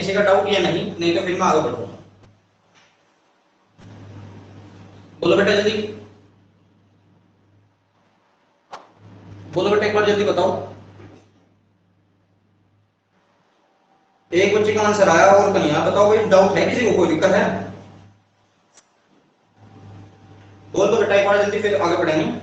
किसी का डाउट या नहीं तो फिर मैं आगे बढ़ूंगा। बोलो बेटा जल्दी, बोलो बेटा एक बार जल्दी बताओ। एक बच्चे का आंसर आया और कन्या, बताओ भाई डाउट है किसी को, कोई दिक्कत है? बोल दो बेटा एक बार जल्दी, फिर आगे बढ़ेंगे।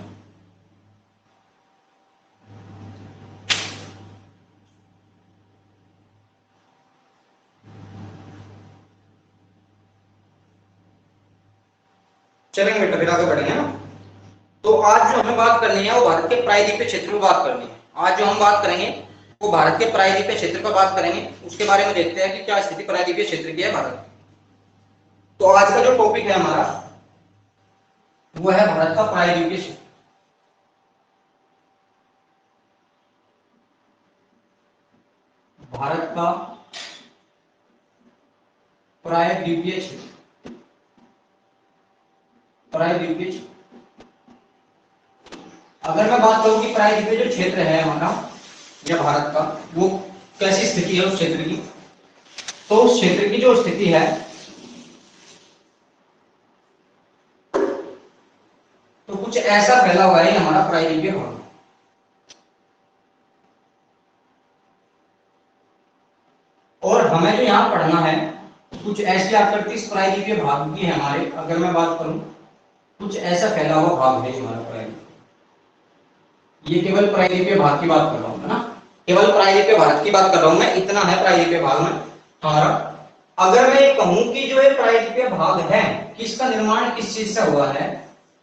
चलेंगे बेटा फिर आगे बढ़ेंगे ना। तो आज जो हमें बात करनी है वो भारत के प्रायद्वीपीय क्षेत्र पर बात करनी है। आज जो हम बात करेंगे वो भारत के प्रायद्वीपीय क्षेत्र पर बात करेंगे। उसके बारे में देखते हैं कि क्या स्थिति प्रायद्वीपीय क्षेत्र की है भारत की। तो आज का जो टॉपिक है हमारा वो है भारत का प्रायद्वीपीय क्षेत्र। भारत का प्रायद्वीपीय क्षेत्र, प्रायद्वीपीय क्षेत्र। अगर मैं बात करूं कि प्रायद्वीपीय जो क्षेत्र है हमारा या भारत का, वो कैसी स्थिति है उस क्षेत्र की, तो उस क्षेत्र की जो स्थिति है तो कुछ ऐसा फैला हुआ है हमारा प्रायद्वीपीय भाग। और हमें जो यहाँ पढ़ना है कुछ ऐसी आकृति इस प्रायद्वीपीय भाग की है हमारे। अगर मैं बात करूं कुछ ऐसा फैला हुआ भाग है हमारा प्रायद्वीपीय। ये केवल प्रायद्वीपीय भाग की बात कर रहा हूं, है ना, केवल प्रायद्वीपीय भारत की बात कर रहा हूं मैं, इतना है प्रायद्वीपीय भाग में हमारा। अगर मैं कहूं कि जो ये प्रायद्वीपीय भाग है किसका निर्माण किस चीज से हुआ है,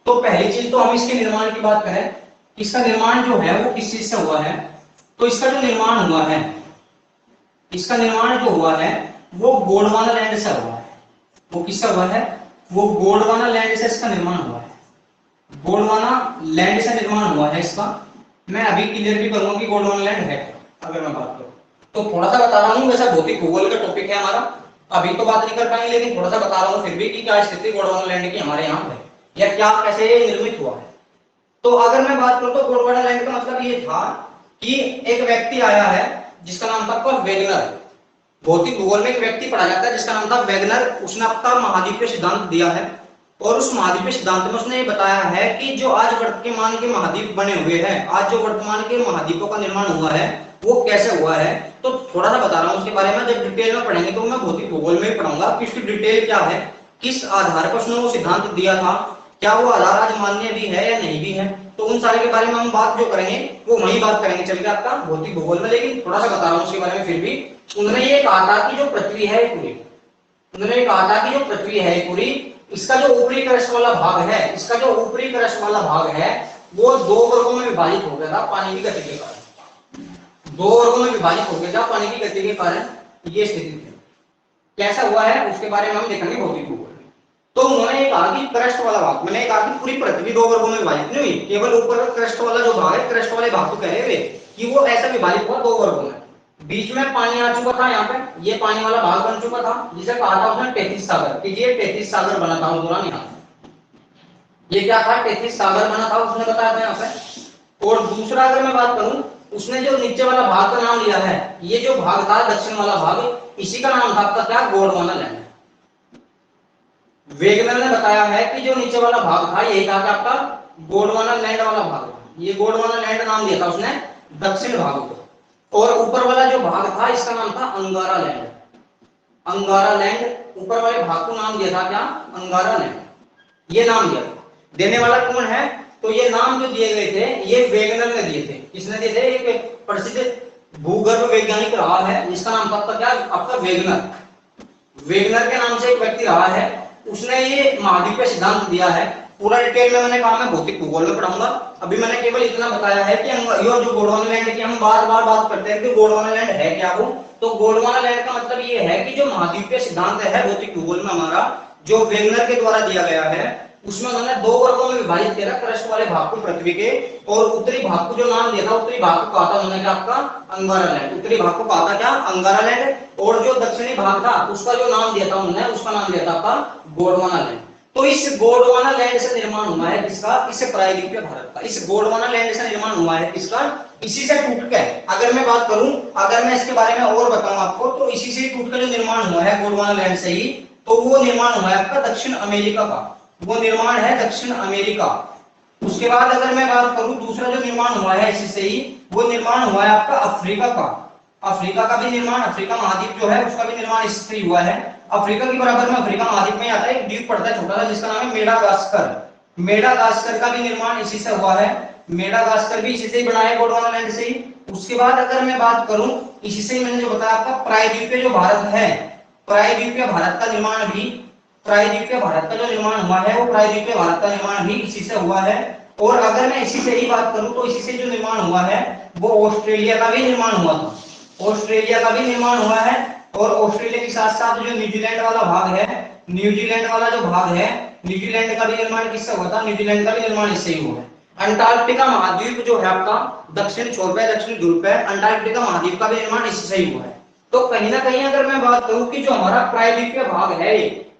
तो पहली चीज तो हम इसके निर्माण की बात करें, इसका निर्माण जो है वो किस चीज से हुआ है। तो इसका जो निर्माण हुआ है, इसका निर्माण जो हुआ है वो गोंडवाना लैंड से हुआ है। वो किससे हुआ है? वो गोंडवाना लैंड से इसका निर्माण हुआ है। गोंडवाना लैंड से निर्माण हुआ है इसका। मैं अभी क्लियर भी करूंगा कि गोंडवाना लैंड है। अगर मैं बात करूं तो थोड़ा सा बता रहा हूं, वैसा भौतिक भूगोल का टॉपिक है हमारा, अभी तो बात नहीं कर पाएंगे, लेकिन थोड़ा सा बता रहा हूं फिर भी कि क्या स्थिति गोंडवाना लैंड की हमारे यहाँ है या क्या कैसे ये निर्मित हुआ है। तो अगर मैं बात करूं तो गोंडवाना लैंड का मतलब ये था कि एक व्यक्ति आया है जिसका नाम था वेगनर। भौतिक भूगोल में एक व्यक्ति पढ़ा जाता है जिसका नाम था वेगनर। उसने अपना महाद्वीपीय सिद्धांत दिया है और उस महाद्वीपीय सिद्धांत में उसने ये बताया है कि जो आज वर्तमान के महाद्वीप बने हुए हैं, आज जो वर्तमान के महाद्वीपों का निर्माण हुआ है वो कैसे हुआ है। तो थोड़ा सा बता रहा हूं उसके बारे में, जब डिटेल में पढ़ेंगे तो मैं भौतिक भूगोल में ही पढ़ूंगा कि उसकी डिटेल क्या है, किस आधार पर उसने वो सिद्धांत दिया था, क्या वो आधार आज मान्य भी है या नहीं भी है। तो उन सारे के बारे में हम बात जो करेंगे वो वही बात करेंगे चल के आपका भौतिक भूगोल में, लेकिन थोड़ा सा बता रहा हूं उसके बारे में। फिर भी उन्होंने ये कहा था कि जो पृथ्वी है पूरी, उन्होंने ये कहा था कि जो पृथ्वी है पूरी, इसका जो ऊपरी क्रस्ट वाला भाग है, इसका जो ऊपरी क्रस्ट वाला भाग है वो दो वर्गों में विभाजित हो गया था पानी की गति के कारण। दो वर्गों में विभाजित हो गया था पानी की गति के कारण। ये स्थिति थी, कैसा हुआ है उसके बारे में हम देखेंगे भौतिक भूगोल में। तो उन्होंने ये कहा कि क्रस्ट वाला भाग, मैंने कहा कि पूरी पृथ्वी दो वर्गों में विभाजित नहीं हुई, केवल ऊपर का क्रस्ट वाला जो भाग है, क्रस्ट वाले भाग को कह रहे थे कि वो ऐसा विभाजित हुआ दो वर्गों में। बीच में पानी आ चुका था, यहाँ पे ये पानी वाला भाग बन चुका था जिसे कहा था उसने 33 सागर, कि ये 33 सागर बना था उस दौरान। यहाँ ये क्या था? 33 सागर बना था, उसने बताया था यहाँ पे। और दूसरा अगर मैं बात करूं, उसने जो नीचे वाला भाग का नाम लिया है, ये जो भाग था दक्षिण वाला भाग, इसी का नाम था आपका क्या? गोंडवाना लैंड। वेगनर ने बताया है कि जो नीचे वाला भाग था यही था आपका गोंडवाना लैंड वाला भाग। ये गोंडवाना लैंड नाम दिया था उसने दक्षिण भाग को। और ऊपर वाला जो भाग था इसका नाम था अंगारा लैंड। अंगारा लैंड, ऊपर वाले भाग को नाम दिया था क्या? अंगारा लैंड। ये नाम दिया था। देने वाला कौन है? तो ये नाम जो दिए गए थे ये वेगनर ने दिए थे। किसने दिए थे? एक प्रसिद्ध भूगर्भ वैज्ञानिक रहा है जिसका नाम था आपका क्या? आपका वेगनर। वेगनर के नाम से एक व्यक्ति रहा है, उसने ये महाद्वीपीय सिद्धांत दिया है। पूरा डिटेल में मैंने कहा मैं भौतिक भूगोल में पढ़ाऊंगा। अभी मैंने केवल इतना बताया है कि ये जो गोंडवाना लैंड की हम बार बार बात करते हैं कि गोंडवाना लैंड है क्या वो। तो गोंडवाना लैंड का मतलब ये है कि जो महाद्वीपीय सिद्धांत है भौतिक भूगोल में हमारा, जो वेगनर के द्वारा दिया गया है, उसमें उन्होंने दो वर्गों में विभाजित किया, क्रस्ट वाले भाग को पृथ्वी के, और उत्तरी भाग को जो नाम दिया था, उत्तरी भाग को कहा था उन्होंने क्या? आपका अंगारा लैंड। उत्तरी भाग को कहा था क्या? अंगारा लैंड। और जो दक्षिणी भाग था उसका जो नाम दिया था उन्होंने, उसका नाम दिया था आपका गोंडवाना लैंड। तो इस गोंडवाना लैंड से निर्माण हुआ है किसका? इस प्रायद्वीपीय भारत का। इस गोंडवाना लैंड से निर्माण हुआ है किसका? इसी से टूट के, अगर मैं बात करूं, अगर मैं इसके बारे में और बताऊं आपको, तो इसी से टूट कर जो निर्माण हुआ है गोंडवाना लैंड से ही, तो वो निर्माण हुआ है आपका दक्षिण अमेरिका का, वो निर्माण है दक्षिण अमेरिका। उसके बाद अगर मैं बात करूं दूसरा जो निर्माण हुआ है इसी से ही, वो निर्माण हुआ है आपका अफ्रीका का। अफ्रीका का भी निर्माण, अफ्रीका महाद्वीप जो है उसका भी निर्माण इससे हुआ है। अफ्रीका के बराबर में अफ्रीका महाद्वीप में आता है एक द्वीप पड़ता है छोटा सा जिसका नाम है मेडागास्कर। मेडागास्कर का भी निर्माण इसी से हुआ है। मेडागास्कर भी इसी से ही बना है गोंडवाना लैंड से ही। उसके बाद अगर मैं बात करूं, इसी से ही मैंने जो बताया आपका प्रायद्वीपीय जो भारत है, प्रायद्वीपीय भारत का निर्माण भी, प्रायद्वीपीय भारत का जो निर्माण हुआ है वो प्रायद्वीपीय भारत का निर्माण भी इसी से हुआ है। और अगर मैं इसी से ही बात करूं तो इसी से जो निर्माण हुआ है वो ऑस्ट्रेलिया का भी निर्माण हुआ था, ऑस्ट्रेलिया का भी निर्माण हुआ है। और ऑस्ट्रेलिया के साथ साथ जो न्यूजीलैंड वाला भाग है, न्यूजीलैंड वाला जो भाग है, न्यूजीलैंड का भी निर्माण किससे हुआ था, न्यूजीलैंड का भी निर्माण इससे ही हुआ है। अंटार्कटिका महाद्वीप जो है आपका दक्षिण छोर पे, दक्षिण ध्रुव पे, अंटार्कटिका महाद्वीप का भी निर्माण इसी से ही हुआ है। तो कहीं ना कहीं अगर मैं बात करूं कि जो हमारा प्रायद्वीपीय भाग है,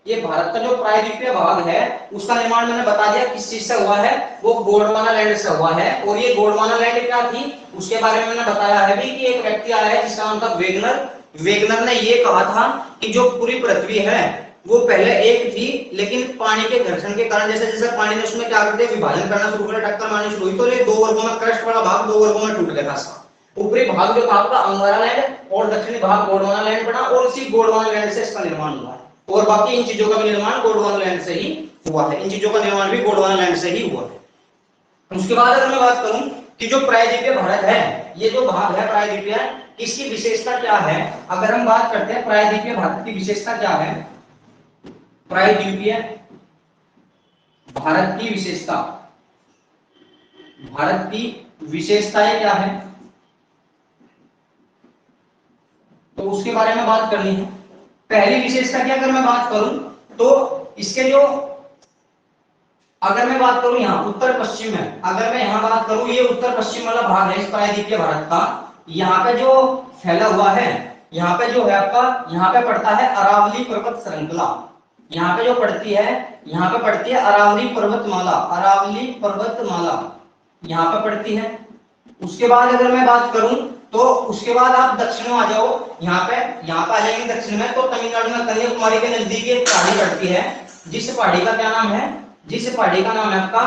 ये भारत का जो प्रायद्वीपीय भाग है उसका निर्माण मैंने बता दिया किस चीज से हुआ है, वो गोंडवाना लैंड से हुआ है। और ये गोंडवाना लैंड क्या थी उसके बारे में मैंने बताया है भी कि एक व्यक्ति आया है जिसका नाम था वेगनर। वेगनर ने ये कहा था कि जो पूरी पृथ्वी है वो पहले एक थी, लेकिन पानी के घर्षण के कारण जैसे जैसे पानी ने उसमें क्या कर दिया, विभाजन करना शुरू किया, टक्कर मारनी शुरू हुई, तो ये दो वर्गों में, क्रस्ट वाला भाग दो वर्गों में टूट गया था। ऊपरी भाग जो था आपका अंगारा लैंड और दक्षिणी भाग गोंडवाना लैंड बना, और इसी गोंडवाना लैंड से इसका निर्माण हुआ है। और बाकी इन चीजों का भी निर्माण गोंडवाना लैंड से ही हुआ है, इन चीजों का निर्माण भी गोंडवाना लैंड से ही हुआ है। उसके बाद अगर मैं बात करूं कि जो प्रायद्वीपीय भारत है, ये जो भाग है प्रायद्वीपीय, इसकी विशेषता क्या है, अगर हम बात करते हैं प्रायद्वीपीय भारत की विशेषता क्या है, प्रायद्वीपीय भारत की विशेषता, भारत की विशेषताएं क्या है, तो उसके बारे में बात करनी है। पहली विशेषता की अगर मैं बात करूं तो इसके जो, अगर मैं बात करूं यहाँ उत्तर पश्चिम है, अगर मैं यहाँ बात करूं ये उत्तर पश्चिम वाला भाग है इस प्रायद्वीपीय भारत का, यहाँ पे जो फैला हुआ है, यहाँ पे जो है आपका, यहाँ पे पड़ता है अरावली पर्वत श्रृंखला, यहाँ पे जो पड़ती है, यहाँ पे पड़ती है अरावली पर्वतमाला, अरावली पर्वतमाला यहाँ पे पड़ती है। उसके बाद अगर मैं बात करूं तो उसके बाद आप दक्षिण में आ जाओ, यहाँ पे आ जाएंगे दक्षिण में, तो तमिलनाडु में कन्याकुमारी के नजदीक एक पहाड़ी पड़ती है, जिस पहाड़ी का क्या नाम है, जिस पहाड़ी का नाम है आपका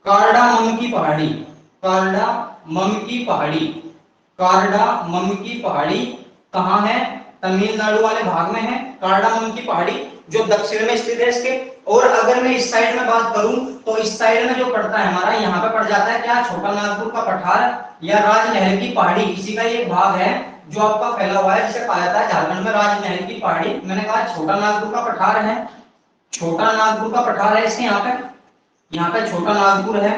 कार्डामम की पहाड़ी, कार्डामम की पहाड़ी, कार्डामम की पहाड़ी कहाँ है, तमिलनाडु वाले भाग में है कार्डामम की पहाड़ी, जो दक्षिण में स्थित है इसके। और अगर मैं इस साइड में बात करूं तो इस साइड में जो पड़ता है हमारा, यहाँ पे पड़ जाता है क्या, छोटा नागपुर का पठार या राजमहल की पहाड़ी, इसी का एक भाग है जो आपका फैला हुआ है, जिसे कहा जाता है झारखंड में राजमहल की पहाड़ी। मैंने कहा छोटा नागपुर का पठार है, छोटा नागपुर का पठार है इसके, यहाँ पे छोटा नागपुर है,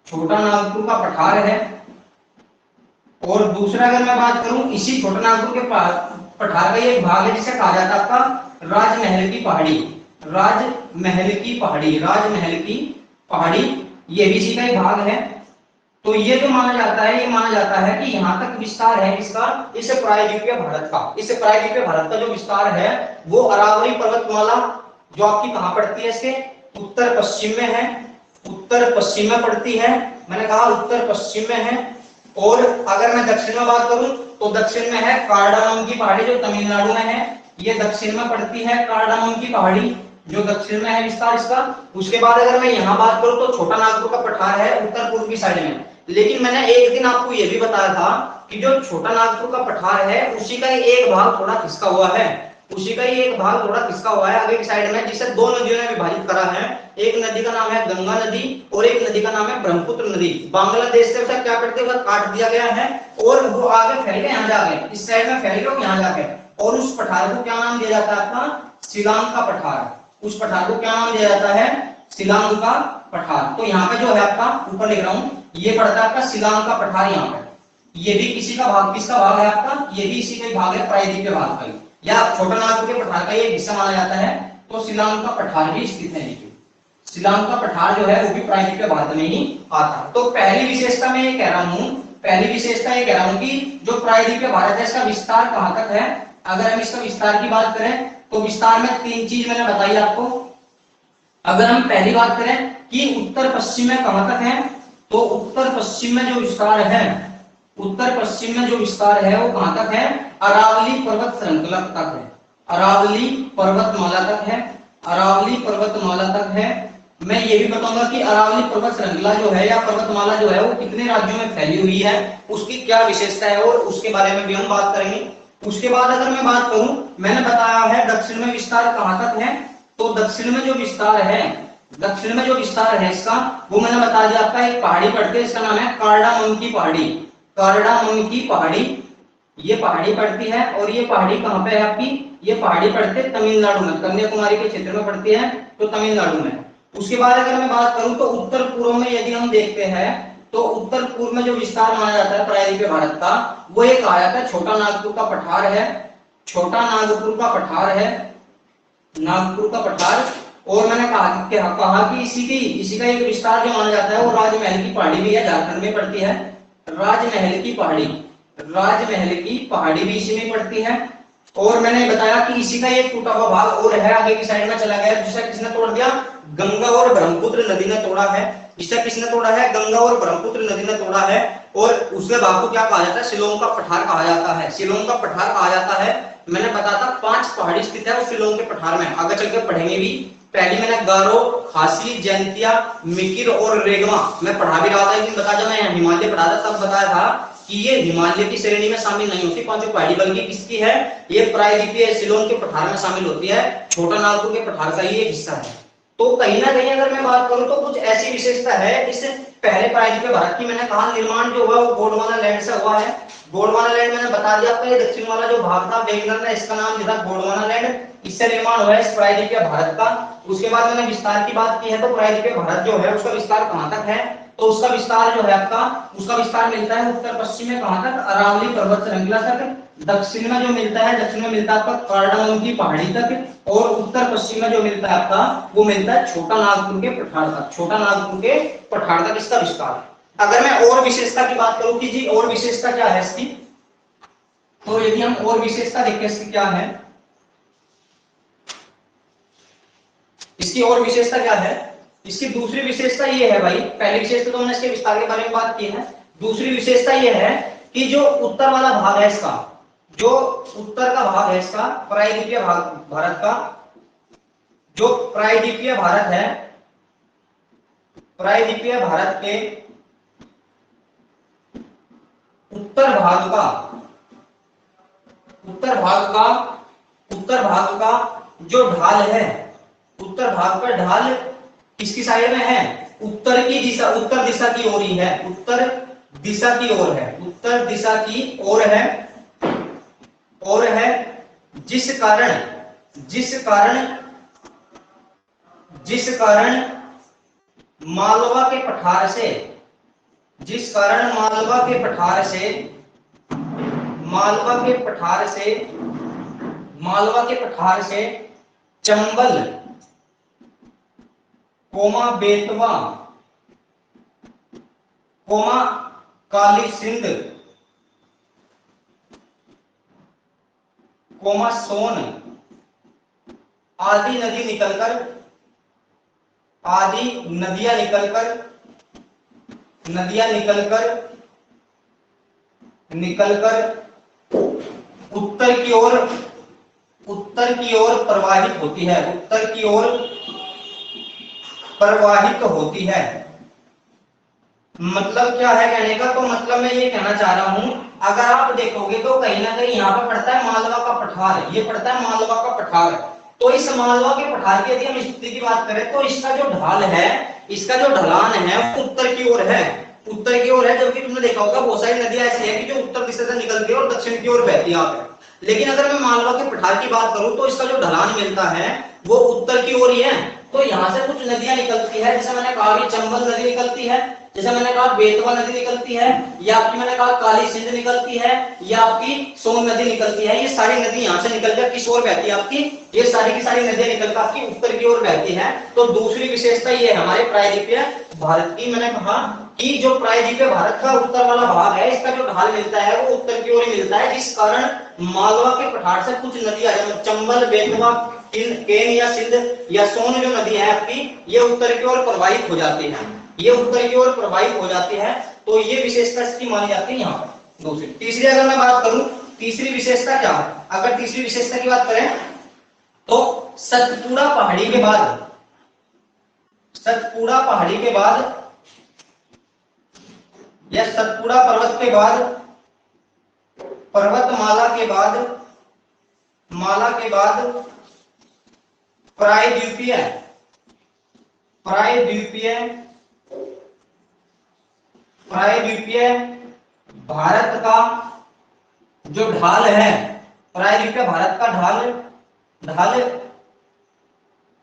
छोटा नागपुर का पठार है। और दूसरा अगर मैं बात करूं इसी छोटा नागपुर के पठार का एक भाग है जिसे कहा जाता है आपका राजमहल की पहाड़ी, राजमहल की पहाड़ी, राजमहल की पहाड़ी, ये भी इसी का एक भाग है। तो ये जो माना जाता है, ये माना जाता है कि यहाँ तक विस्तार है इसका, इस प्रायद्वीपीय भारत का, इस प्रायद्वीपीय भारत का जो विस्तार है वो अरावली पर्वतमाला जो आपकी कहाँ पड़ती है, इसके उत्तर पश्चिम में है, उत्तर पश्चिम में पड़ती है, मैंने कहा उत्तर पश्चिम में है। और अगर मैं दक्षिण में बात करूं तो दक्षिण में है कार्डामम की पहाड़ी जो तमिलनाडु में है, ये दक्षिण में पड़ती है कार्डामम की पहाड़ी जो दक्षिण में है विस्तार इसका। उसके बाद अगर मैं यहाँ बात करूं तो छोटा नागपुर का पठार है उत्तर पूर्व की साइड में। लेकिन मैंने एक दिन आपको यह भी बताया था कि जो छोटा नागपुर का पठार है उसी का एक भाग थोड़ा खिसका हुआ है, उसी का ही एक भाग थोड़ा खिसका हुआ है आगे की साइड में, जिसे दो नदियों ने विभाजित करा है। एक नदी का नाम है गंगा नदी और एक नदी का नाम है ब्रह्मपुत्र नदी। बांग्लादेश से उसे क्या करते हुए काट दिया गया है और वो आगे फैल गए, यहाँ जाके इस साइड में फैल गए यहाँ जाके। और उस पठार को क्या नाम दिया जाता है आपका, शिलांग का पठार। उस पठार को क्या नाम दिया जाता है, शिलांग का पठार। तो यहाँ पे जो है आपका ऊपर लिख रहा हूँ, ये पड़ता है आपका शिलांग का पठार। यहाँ पे ये भी किसी का भाग, किसका भाग है आपका, ये भी इसी का भाग है प्रायद्वीपीय भाग का, या छोटा नागपुर के पठार का ये हिस्सा माना जाता है। तो शिलांग का पठार भी स्थित है नीचे, शिलांग का पठार जो है वो भी प्रायद्वीपीय भारत में ही आता है। तो पहली विशेषता मैं ये कह रहा हूँ, पहली विशेषता ये कह रहा हूँ कि जो प्रायद्वीपीय भारत है इसका विस्तार कहाँ तक है। अगर हम इसका विस्तार की बात करें तो विस्तार में तीन चीज मैंने बताई आपको। अगर हम पहली बात करें कि उत्तर पश्चिम में कहां तक है, तो उत्तर पश्चिम में जो विस्तार है, उत्तर पश्चिम में जो विस्तार है वो कहां तक है? अरावली पर्वत श्रृंखला तक है, अरावली पर्वतमाला तक है, अरावली पर्वतमाला तक है। मैं ये भी बताऊंगा कि अरावली पर्वत श्रृंखला जो है या पर्वतमाला जो है वो कितने राज्यों में फैली हुई है, उसकी क्या विशेषता है और उसके बारे में भी हम बात करेंगे। उसके बाद अगर मैं बात करूं, मैंने बताया है दक्षिण में विस्तार कहां तक है, तो दक्षिण में जो विस्तार है, दक्षिण में जो विस्तार है इसका वो मैंने बता दिया आपका, एक पहाड़ी पड़ती है, इसका नाम है कार्डामम की पहाड़ी, कार्डामम की पहाड़ी। ये पहाड़ी पड़ती है और ये पहाड़ी कहां पे है आपकी? ये पहाड़ी पड़ती है तमिलनाडु में, कन्याकुमारी के क्षेत्र में पड़ती है, तो तमिलनाडु में। उसके बाद अगर मैं बात करूं तो उत्तर पूर्व में यदि हम देखते हैं तो उत्तर पूर्व में जो विस्तार माना जाता है प्रायद्वीपीय भारत का, वो एक आ जाता है छोटा नागपुर का पठार है, छोटा नागपुर का पठार है, नागपुर का पठार। और मैंने कहा कि इसी का एक विस्तार जो माना जाता है वो राजमहल की पहाड़ी भी है, झारखंड में पड़ती है, राजमहल की पहाड़ी, राजमहल की पहाड़ी भी इसी में पड़ती है। और मैंने बताया कि इसी का एक टूटा हुआ भाग और है, आगे की साइड में चला गया, जिसे किसने तोड़ दिया? गंगा और ब्रह्मपुत्र नदी ने तोड़ा है। इसे किसने तोड़ा है? गंगा और ब्रह्मपुत्र नदी ने तोड़ा है। और उसके भाग को क्या कहा जाता है? शिलोंग का पठार कहा जाता है, शिलोंग का पठार कहा जाता है। मैंने बताया था 5 पहाड़ी स्थित है उस शिलोंग के पठार में, आगे चल के पढ़ेंगे भी। पहली मैंने गारो, खासी, जैंतिया, मिकिर और रेगमा मैं पढ़ा भी रहा था, लेकिन बता जब मैं हिमालय पढ़ा था तब बताया था कि ये हिमालय की श्रेणी में शामिल नहीं होती पांचों पहाड़ी, बल्कि किसकी है? ये प्रायद्वीपीय शिलोंग के पठार में शामिल होती है, छोटा नागपुर के पठार का ही एक हिस्सा है। तो कहीं ना कहीं अगर मैं बात करूं तो कुछ ऐसी विशेषता है इस पहले प्रायद्वीपीय भारत की। मैंने कहा निर्माण जो हुआ वो गोंडवाना लैंड से हुआ है। गोंडवाना लैंड मैंने बता दिया आपका, ये दक्षिण वाला जो भाग था वेगनर ने इसका नाम दिया था गोंडवाना लैंड, इससे निर्माण हुआ है इस प्रायद्वीपीय भारत का। उसके बाद मैंने विस्तार की बात की है, तो प्रायद्वीपीय भारत जो है उसका विस्तार कहां तक है? तो उसका विस्तार जो है आपका, उसका विस्तार मिलता है उत्तर पश्चिम में कहां तक? अरावली पर्वत श्रृंखला तक। दक्षिण में जो मिलता है, दक्षिण में मिलता है आपका कार्डामम की पहाड़ी तक। और उत्तर पश्चिम में जो मिलता है आपका वो मिलता है छोटा नागपुर के पठार तक, छोटा नागपुर के पठार तक इसका विस्तार। अगर मैं और विशेषता की बात करूं कि जी और विशेषता क्या है इसकी, तो यदि हम और विशेषता देखें इसकी क्या है, इसकी और विशेषता क्या है? इसकी दूसरी विशेषता ये है भाई, पहली विशेषता तो हमने इसके विस्तार के बारे में बात की है, दूसरी विशेषता ये है कि जो उत्तर वाला भाग है इसका, जो उत्तर का भाग है इसका प्रायद्वीपीय भारत का, जो प्रायद्वीपीय भारत है, प्रायद्वीपीय भारत के उत्तर भाग का, उत्तर भाग का जो ढाल है, उत्तर भाग का ढाल किसकी साइड में है? उत्तर की दिशा, उत्तर दिशा की ओर ही है, उत्तर दिशा की ओर है, उत्तर दिशा की ओर है, और है जिस कारण मालवा के पठार से, जिस कारण मालवा के पठार से, मालवा के पठार से, मालवा के पठार से Chambal, coma Betwa, coma Kali Sindh, coma सोन आदि नदी निकलकर, आदि नदियां निकलकर उत्तर की ओर प्रवाहित होती है, उत्तर की ओर प्रवाहित होती है। मतलब क्या है कहने का? तो मतलब मैं ये कहना चाह रहा हूं, अगर आप देखोगे तो कहीं ना कहीं यहाँ पे पड़ता है मालवा का पठार, ये पड़ता है मालवा का पठार। तो इस मालवा के पठार की यदि हम स्थिति की बात करें तो इसका जो ढाल है, इसका जो ढलान है वो उत्तर की ओर है, उत्तर की ओर है। जबकि तुमने देखा होगा बहुत सारी नदियां ऐसी है कि जो उत्तर दिशा से निकलती है और दक्षिण की ओर बहती है। लेकिन अगर मैं मालवा के पठार की बात करूं तो इसका जो ढलान मिलता है वो उत्तर की ओर ही है। तो यहाँ से कुछ नदियां निकलती है, जैसे मैंने कहा कि चंबल नदी निकलती है, जैसे मैंने कहा बेतवा नदी निकलती है, या आपकी मैंने कहा काली सिंध निकलती है, या आपकी सोन नदी निकलती है। ये सारी नदी यहाँ से निकलकर किस ओर बहती है आपकी? ये सारी की सारी नदियां निकलकर आपकी उत्तर की ओर बहती है। तो दूसरी विशेषता ये है हमारे प्रायद्वीपीय भारत की, मैंने कहा कि जो प्रायद्वीपीय भारत का उत्तर वाला भाग है इसका जो ढाल मिलता है वो उत्तर की ओर ही मिलता है, जिस कारण मालवा के पठार से कुछ नदियां चंबल, बेतवा, केन या सिंध या सोन जो नदी है आपकी, ये उत्तर की ओर प्रवाहित हो जाती है। ये उत्तर की ओर प्रवाहित हो जाती है, तो ये विशेषता इसकी मानी जाती है यहाँ पर। दूसरी तीसरी अगर मैं बात करूं, तीसरी विशेषता क्या है? अगर तीसरी विशेषता की बात करें तो सतपुड़ा पहाड़ी के बाद, सतपुड़ा पहाड़ी के बाद या सतपुड़ा पर्वत के बाद, पर्वतमाला के बाद, माला के बाद प्रायद्वीपीय, प्रायद्वीपीय, प्रायद्वीपीय भारत का जो ढाल है, प्रायद्वीपीय भारत का ढाल, ढाल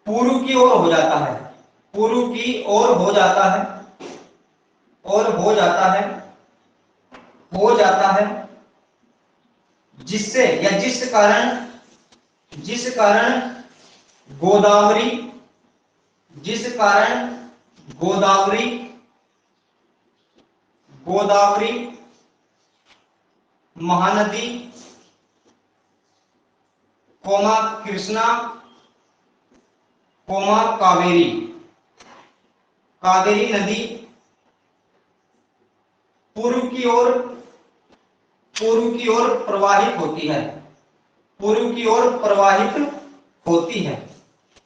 पूर्व की ओर हो जाता है, पूर्व की ओर हो जाता है, और हो जाता है, हो जाता है, जिससे या जिस कारण, जिस कारण गोदावरी, जिस कारण गोदावरी, गोदावरी महानदी, कोमा कृष्णा, कोमा कावेरी, कावेरी नदी पूर्व की ओर, पूर्व की ओर प्रवाहित होती है, पूर्व की ओर प्रवाहित होती है।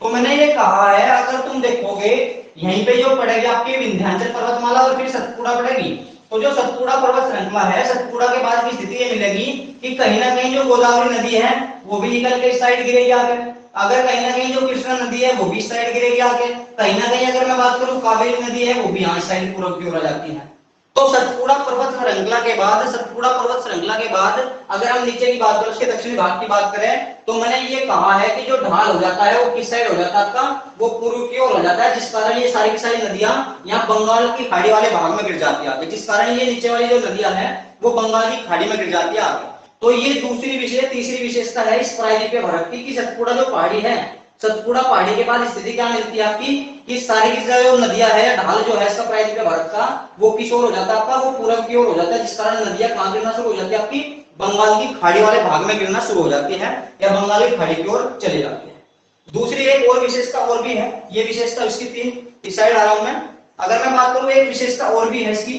तो मैंने ये कहा है, अगर तुम देखोगे यहीं पे जो पड़ेगी आपकी विंध्याचल पर्वतमाला और फिर सतपुड़ा पड़ेगी, तो जो सतपुड़ा पर्वत श्रृंखला है, सतपुड़ा के बाद की स्थिति ये मिलेगी कि कहीं ना कहीं जो गोदावरी नदी है वो भी निकल के इस साइड गिरेगी आगे, अगर कहीं ना कहीं जो कृष्णा नदी है वो भी इस साइड गिरेगी आगे, कहीं ना कहीं अगर मैं बात करूं कावेरी नदी है वो भी यहाँ साइड पूर्व की ओर आ जाती है। तो सतपुड़ा पर्वत श्रृंखला के बाद, सतपुड़ा पर्वत श्रृंखला के बाद अगर हम नीचे की बात करें, उसके दक्षिणी भाग की बात करें, तो मैंने ये कहा है कि जो ढाल हो जाता है वो किस साइड हो जाता है आपका, वो पूर्व की ओर हो जाता है, जिस कारण ये सारी की सारी नदियां यहाँ बंगाल की खाड़ी वाले भाग में गिर जाती है, जिस कारण ये नीचे वाली जो नदियां हैं वो बंगाल की खाड़ी में गिर जाती है आगे। तो ये दूसरी विशेष, तीसरी विशेषता है इस प्रायद्वीपीय भारत की, कि सतपुड़ा जो पहाड़ी है, सतपुड़ा पहाड़ी के बाद स्थिति क्या मिलती है आपकी कि सारी की जो नदियां है, ढाल जो है इसका प्रायद्वीपीय भारत का, वो किस ओर हो जाता है आपका, वो पूर्व की ओर हो जाता है, जिस कारण नदियां कहां गिरना शुरू हो जाती है आपकी, बंगाल की खाड़ी वाले भाग में गिरना शुरू हो जाती है, या बंगाल की खाड़ी की ओर चली जाती है। दूसरी एक और विशेषता और भी है, ये विशेषता इसकी तीन, इस साइड आ रहा हूं मैं। अगर मैं बात करूं एक विशेषता और भी है इसकी,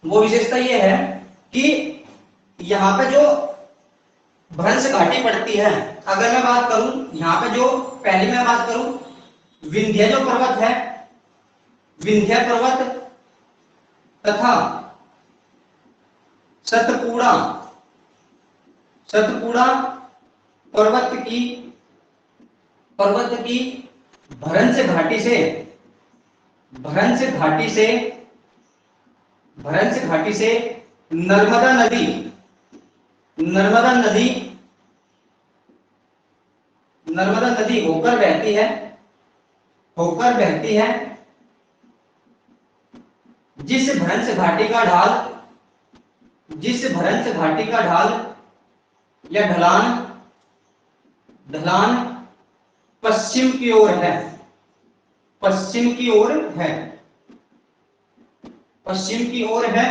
वो विशेषता ये है कि यहाँ पे जो भ्रंश घाटी पड़ती है, अगर मैं बात करूं यहाँ पे जो पहले मैं बात करूं विंध्य जो पर्वत है, विंध्य पर्वत तथा सतपुड़ा, सतपुड़ा पर्वत की, पर्वत की भ्रंश घाटी से, भ्रंश घाटी से, भ्रंश घाटी से नर्मदा नदी, नर्मदा नदी, नर्मदा नदी होकर बहती है, होकर बहती है, जिस भ्रंश घाटी का ढाल, जिस भ्रंश घाटी का ढाल या ढलान, ढलान पश्चिम की ओर है, पश्चिम की ओर है, पश्चिम की ओर है।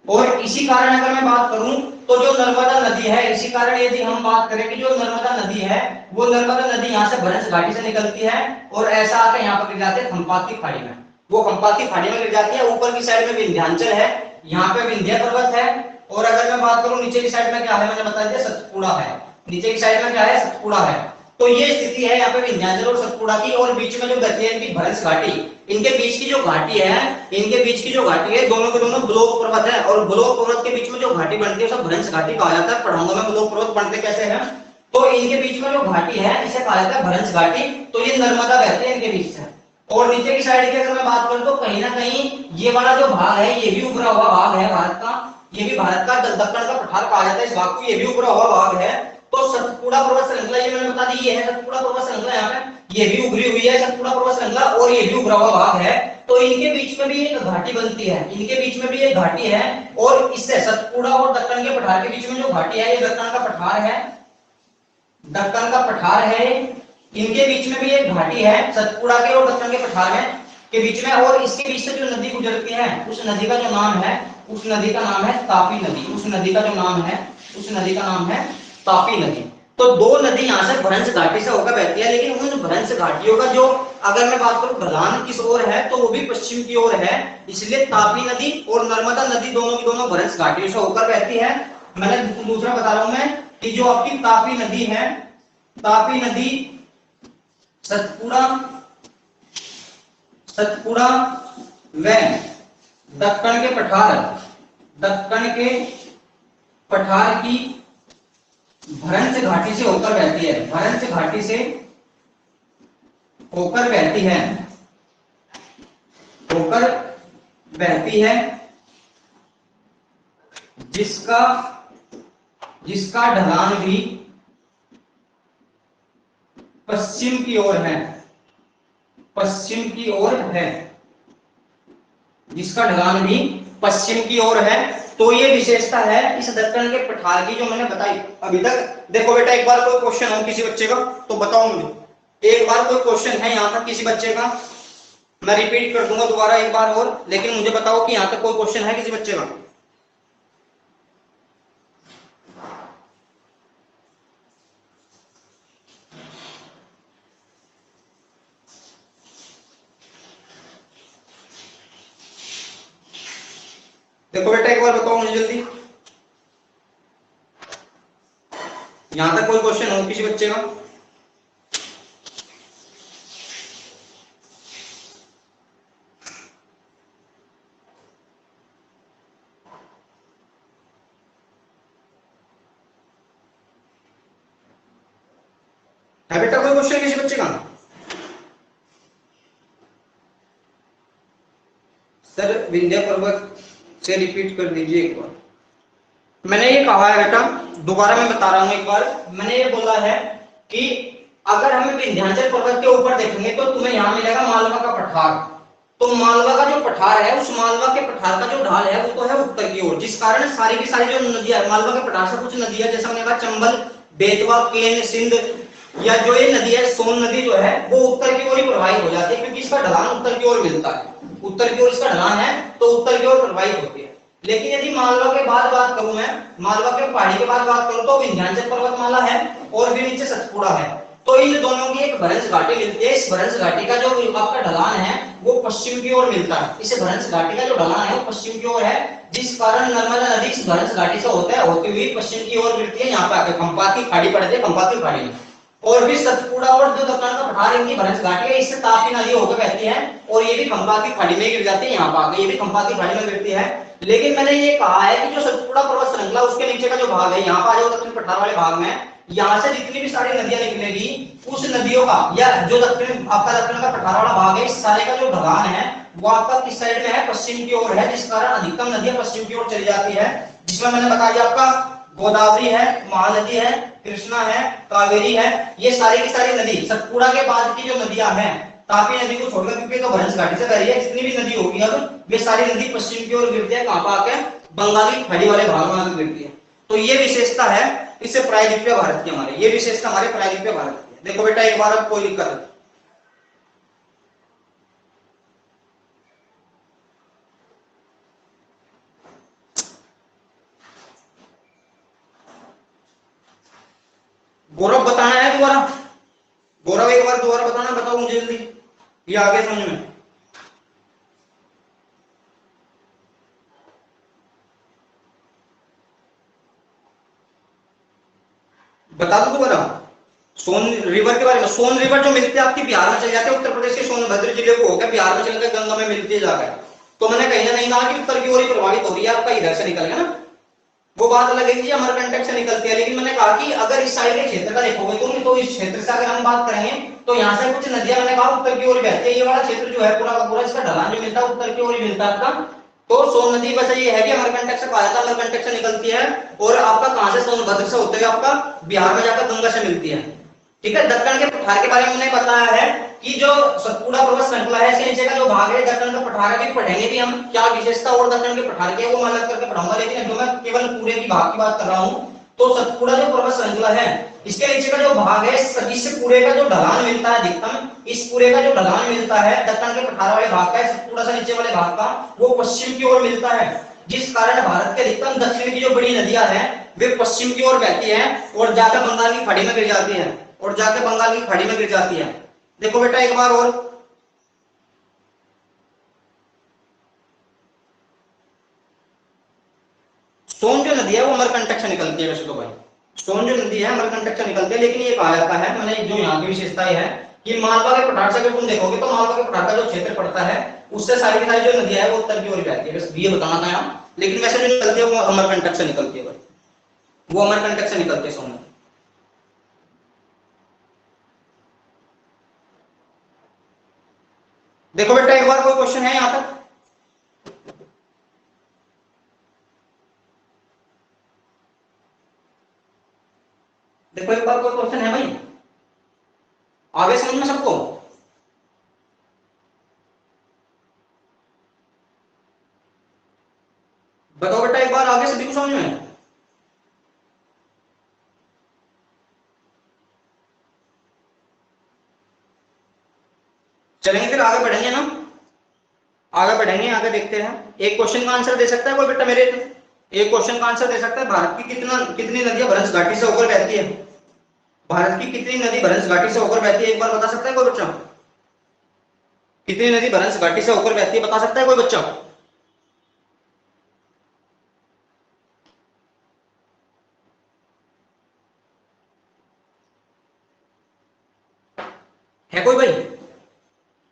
और इसी कारण अगर मैं बात करूं तो जो नर्मदा नदी है, इसी कारण यदि हम बात करें कि जो नर्मदा नदी है, वो नर्मदा नदी यहाँ से भ्रंश घाटी से निकलती है और ऐसा आकर यहाँ पर गिर जाती है खंपात की खाड़ी में, वो खंपात की खाड़ी में गिर जाती है। ऊपर की साइड में विंध्याचल है, यहाँ पे विंध्य पर्वत है, और अगर मैं बात करूं नीचे की साइड में क्या है, मैंने बता दिया सतपुड़ा है, नीचे की साइड में क्या है, सतपुड़ा है। तो ये स्थिति है यहाँ पे विंध्याचल और सतपुड़ा की, और बीच में जो गति है इनकी भ्रंश घाटी, इनके बीच की जो घाटी है, इनके बीच की जो घाटी है, दोनों के दोनों ब्लॉक पर्वत है, और ब्लॉक पर्वत के बीच में जो घाटी बनती है सब भ्रंश घाटी कहा जाता है। पढ़ाऊंगा मैं ब्लॉक पर्वत बनते कैसे हैं। तो इनके बीच में जो घाटी है इसे कहा जाता है भ्रंश घाटी। तो ये नर्मदा बहती है इनके बीच से। और नीचे की साइड की अगर मैं बात करूं तो कहीं ना कहीं ये वाला जो भाग है ये भी उभरा हुआ भाग है भारत का, ये भी भारत का दक्षिण का पठार कहा जाता है इस भाग को, ये भी उभरा हुआ भाग है। तो सतपुड़ा पर्वत श्रृंखला ये मैंने बता दी, ये है सतपुड़ा पर्वत श्रृंखला, यहाँ पे ये भी उभरी हुई है सतपुड़ा पर्वत श्रृंखला, और ये भी उभरा हुआ भाग है। तो इनके बीच में भी एक घाटी बनती है, इनके बीच में भी एक घाटी है, और इससे सतपुड़ा और दक्कन के पठार के बीच में जो घाटी है ये दक्कन का पठार है, दक्कन का पठार है। इनके बीच में भी एक घाटी है सतपुड़ा के और दक्कन के पठार में के बीच में, और इसके बीच से जो नदी गुजरती है उस नदी का जो नाम है, उस नदी का नाम है तापी नदी, उस नदी का जो नाम है, उस नदी का नाम है तापी नदी। तो दो नदी यहाँ से भ्रंश घाटी से होकर बहती है, लेकिन उन भ्रंश घाटियों का जो अगर मैं बात करूं ढलान किस ओर है तो वो भी पश्चिम की ओर है, इसलिए तापी नदी और नर्मदा नदी दोनों की दोनों भ्रंश घाटियों से होकर बहती है। मैंने दूसरा बता रहा हूं मैं कि जो आपकी तापी नदी है, तापी नदी सतपुड़ा सतपुड़ा व दक्कन के पठार, दक्कन के पठार की भ्रंश घाटी से होकर बहती है, भ्रंश घाटी से होकर बहती है, होकर बहती है, जिसका जिसका ढलान भी पश्चिम की ओर है, पश्चिम की ओर है, जिसका ढलान भी पश्चिम की ओर है। तो ये विशेषता है इस दक्कन के पठार की जो मैंने बताई अभी तक। देखो बेटा एक बार कोई क्वेश्चन हो किसी बच्चे का तो बताओ मुझे, एक बार कोई क्वेश्चन है यहाँ तक किसी बच्चे का, मैं रिपीट कर दूंगा दोबारा एक बार और, लेकिन मुझे बताओ कि यहाँ तक कोई क्वेश्चन है किसी बच्चे का। देखो बेटा एक बार बताओ मुझे जल्दी, यहां तक कोई क्वेश्चन हो किसी बच्चे का। है बेटा कोई क्वेश्चन किसी बच्चे का? सर विंध्य पर्वत से रिपीट कर दीजिए एक बार। मैंने ये कहा है बेटा, दोबारा मैं बता रहा हूं एक बार, मैंने ये बोला है कि अगर हम विंध्याचल पर्वत के ऊपर देखेंगे तो तुम्हें यहां मिलेगा मालवा का पठार। तो मालवा का जो पठार है, उस मालवा के पठार का जो ढाल है वो तो है उत्तर की ओर, जिस कारण सारी की सारी जो नदियां मालवा के पठार से कुछ नदियां जैसा मैंने कहा चंबल, बेतवा, केन, सिंध, या जो ये नदी है सोन नदी जो है वो उत्तर की ओर ही प्रवाहित हो जाती है, क्योंकि इसका ढलान उत्तर की ओर मिलता है, उत्तर की ओर इसका ढलान है तो उत्तर की ओर प्रवाहित होती है। लेकिन यदि मालवा के बाद बात करूं मैं, मालवा के पहाड़ी के बाद बात करूं तो विंध्याचल पर्वतमाला है और फिर नीचे सतपुड़ा है। तो इन दोनों की एक भ्रंश घाटी मिलती है। इस भ्रंश घाटी का जो आपका ढलान है वो पश्चिम की ओर मिलता है, इस भ्रंश घाटी का जो ढलान है वो पश्चिम की ओर है, जिस कारण नर्मदा नदी इस भ्रंश घाटी से होता है होती हुई पश्चिम की ओर गिरती है, यहाँ पे आके खंपात की खाड़ी पड़ती है, खंपात की खाड़ी में। और भी सतपुड़ा और जो दक्कन का पठार इनकी भ्रंश घाटी है, इससे तापी नदी होकर बहती है और ये भी खंपात की खाड़ी में गिर जाती है, यहाँ पर आके ये भी खंपात की खाड़ी में गिरती है। लेकिन मैंने ये कहा है कि जो सतपुड़ा पर्वत श्रृंखला उसके नीचे का जो भाग है, यहाँ पर जो दक्षिण पठार वाले भाग में, यहाँ से जितनी भी सारी नदियां निकलेगी उस नदियों का या जो दक्षिण आपका दक्षिण का पठार वाला भाग है, इस सारे का जो ढलान है वो आपका किस साइड में है, पश्चिम की ओर है, जिस कारण अधिकतम नदियां पश्चिम की ओर चली जाती है, जिसमें मैंने बताया आपका गोदावरी है, महानदी है, कृष्णा है, कावेरी है, ये सारी की सारी नदी सतपुड़ा के बाद की जो नदियां हैं, तापी नदी को छोड़कर क्योंकि तो भ्रंश घाटी से बह रही है, जितनी भी नदी होगी अब वे सारी नदी पश्चिम की ओर गिरती है, कहां पर आके बंगाली खाड़ी वाले भाग में आकर गिरती है। तो ये विशेषता है इससे प्रायद्वीपीय भारत की, हमारे ये विशेषता हमारे प्रायद्वीपीय भारत की। देखो बेटा एक बार अब कोई दिक्कत गौरव बताना है दोबारा, गौरव एक बार दोबारा बताना, बताओ मुझे जल्दी, ये आगे समझ में बता दो दोबारा। सोन रिवर के बारे में, सोन रिवर जो मिलती है आपकी बिहार में चल जाते हैं, उत्तर प्रदेश के सोनभद्र जिले को होकर बिहार में चलकर गंगा में मिलती है जाकर, तो मैंने कहीं ना कहीं कहा कि उत्तर की ओर ही प्रभावित हो रही है, आपका इधर से निकल गया ना, वो बात अलग है कि अमरकंटक से निकलती है, लेकिन मैंने कहा कि अगर इस साइड के क्षेत्र का देखोगे तो इस क्षेत्र से अगर हम बात करेंगे तो यहाँ से कुछ नदियां मैंने कहा उत्तर की ओर बहती है, ये वाला क्षेत्र जो है पूरा का पूरा इसका ढलान जो मिलता है उत्तर की ओर ही मिलता है आपका। तो सोन नदी बस ये है कि अमरकंटक से पाया जाता है, अमरकंटक से निकलती है और आपका कहां से सोनभद्र से होते हुए आपका बिहार में जाकर गंगा से मिलती है। ठीक है, दक्कन के पठार के बारे में मैंने बताया है कि जो सतपुड़ा पर्वत श्रृंखला है इसके नीचे का जो भाग है दक्कन का पठार भी पढ़ेंगे भी हम, क्या विशेषता और दक्कन के पठार की है वो मैं अलग करके पढ़ाऊंगा, लेकिन जो मैं केवल पूरे की भाग की बात कर रहा हूं तो सतपुड़ा जो पर्वत श्रृंखला है इसके नीचे का जो भाग है इस पूरे का जो ढलान मिलता है अधिकतम, इस पूरे का जो ढलान मिलता है दक्कन के पठार वाले भाग का, सतपुड़ा से नीचे वाले भाग का वो पश्चिम की ओर मिलता है, जिस कारण भारत के अधिकतम दक्षिण की जो बड़ी नदियां हैं वे पश्चिम की ओर बहती है और जाकर बंगाल की खाड़ी में गिर जाती है, और जाकर बंगाल की खाड़ी में गिर जाती है। देखो बेटा एक बार और, सोन जो नदी है वो अमरकंटक से निकलती है। वैसे तो भाई सोन जो नदी है अमरकंटक से निकलती है, लेकिन ये कहा जाता है, मैंने जो यहाँ की विशेषताएं है कि मालवा के पठार से अगर तुम देखोगे तो मालवा के पठार का जो क्षेत्र पड़ता है उससे सारी की सारी जो नदियां है वो उत्तर की ओर बहती है। बस ये बताना था यहाँ, लेकिन वैसे जो निकलती है वो अमरकंटक से निकलती है भाई, वो अमरकंटक से निकलती है सोन नदी। देखो बेटा एक बार कोई क्वेश्चन है यहाँ तक? देखो एक बार कोई क्वेश्चन है भाई? आगे समझ में सबको? बताओ बेटा एक बार आगे सभी को समझ में? चलेंगे फिर आगे बढ़ेंगे ना, आगे बढ़ेंगे, आगे देखते हैं। एक क्वेश्चन का आंसर दे सकता है कोई बेटा मेरे? एक क्वेश्चन का आंसर दे सकता है? भारत की कितनी नदियां भ्रंश घाटी से होकर बहती है? भारत की कितनी नदी भ्रंश घाटी से होकर बहती है, एक बार बता सकता है कोई बच्चा? कितनी नदी भ्रंश घाटी से होकर बहती है, बता सकता है कोई बच्चा? है कोई भाई?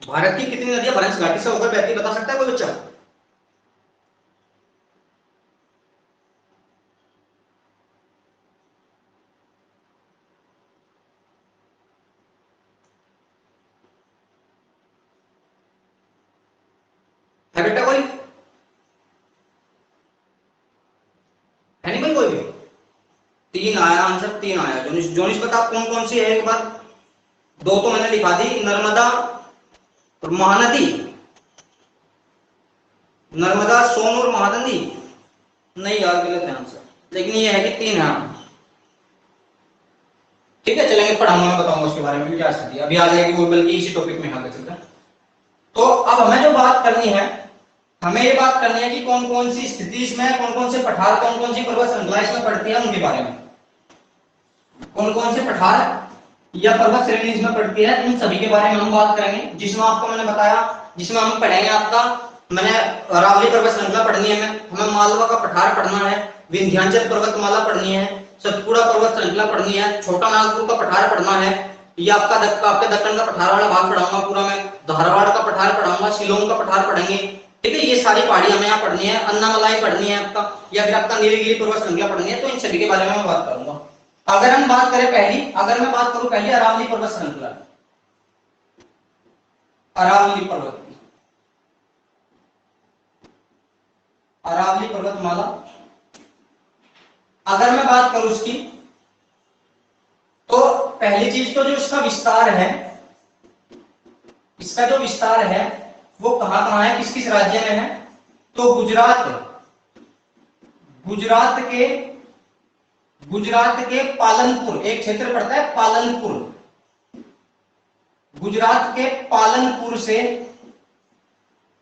भारत की कितनी नदियां भ्रंश घाटी से होकर बहती है, बता सकता है कोई बच्चा? है बेटा कोई? है नहीं भाई कोई भी? तीन आया आंसर, तीन आया। जोनिश, जोनिश बता कौन कौन सी है एक बार? दो तो मैंने लिखा दी, नर्मदा और महानदी। नर्मदा, सोन और महानदी नहीं यार, गलत है आंसर, लेकिन ये है कि तीन है। ठीक है चलेंगे, पढ़ाऊंगा मैं, बताऊंगा उसके बारे में क्या स्थिति अभी आ जाएगी वो, बल्कि इसी टॉपिक में आगे चलते हैं। तो अब हमें जो बात करनी है, हमें ये बात करनी है कि कौन कौन सी स्थिति इसमें, कौन कौन से पठार, कौन कौन सी पर्वत श्रृंखला इसमें पड़ती है, उनके बारे में। कौन कौन से पठार या पर्वत श्रेणी इसमें पड़ती है, इन सभी के बारे में हम बात करेंगे। जिसमें आपको मैंने बताया, जिसमें हम पढ़ेंगे आपका, मैंने अरावली पर्वत श्रृंखला पढ़नी है, हमें मालवा का पठार पढ़ना है, विंध्याचल पर्वतमाला पढ़नी है, सतपुड़ा पर्वत श्रृंखला पढ़नी है, छोटा नागपुर का पठार पढ़ना है, ये आपका आपके दक्कन का पठार वाला भाग पढ़ाऊंगा पूरा मैं, धारवाड़ का पठार पढ़ाऊंगा, शिलोंग का पठार पढ़ेंगे। ठीक है, ये सारी पहाड़ी हमें यहाँ पढ़नी है, अन्नामलाई पढ़नी है आपका, या फिर आपका नीलगिरी पर्वत श्रृंखला पढ़नी है। तो इन सभी के बारे में मैं बात करूंगा। अगर हम बात करें पहली, अगर मैं बात करूं पहली अरावली पर्वत श्रृंखला, अरावली पर्वत की, अरावली पर्वतमाला, अगर मैं बात करूं उसकी, तो पहली चीज तो जो इसका विस्तार है, इसका जो विस्तार है वो कहां कहां है, किस किस राज्य में है? तो गुजरात, गुजरात के पालनपुर एक क्षेत्र पड़ता है, पालनपुर, गुजरात के पालनपुर से,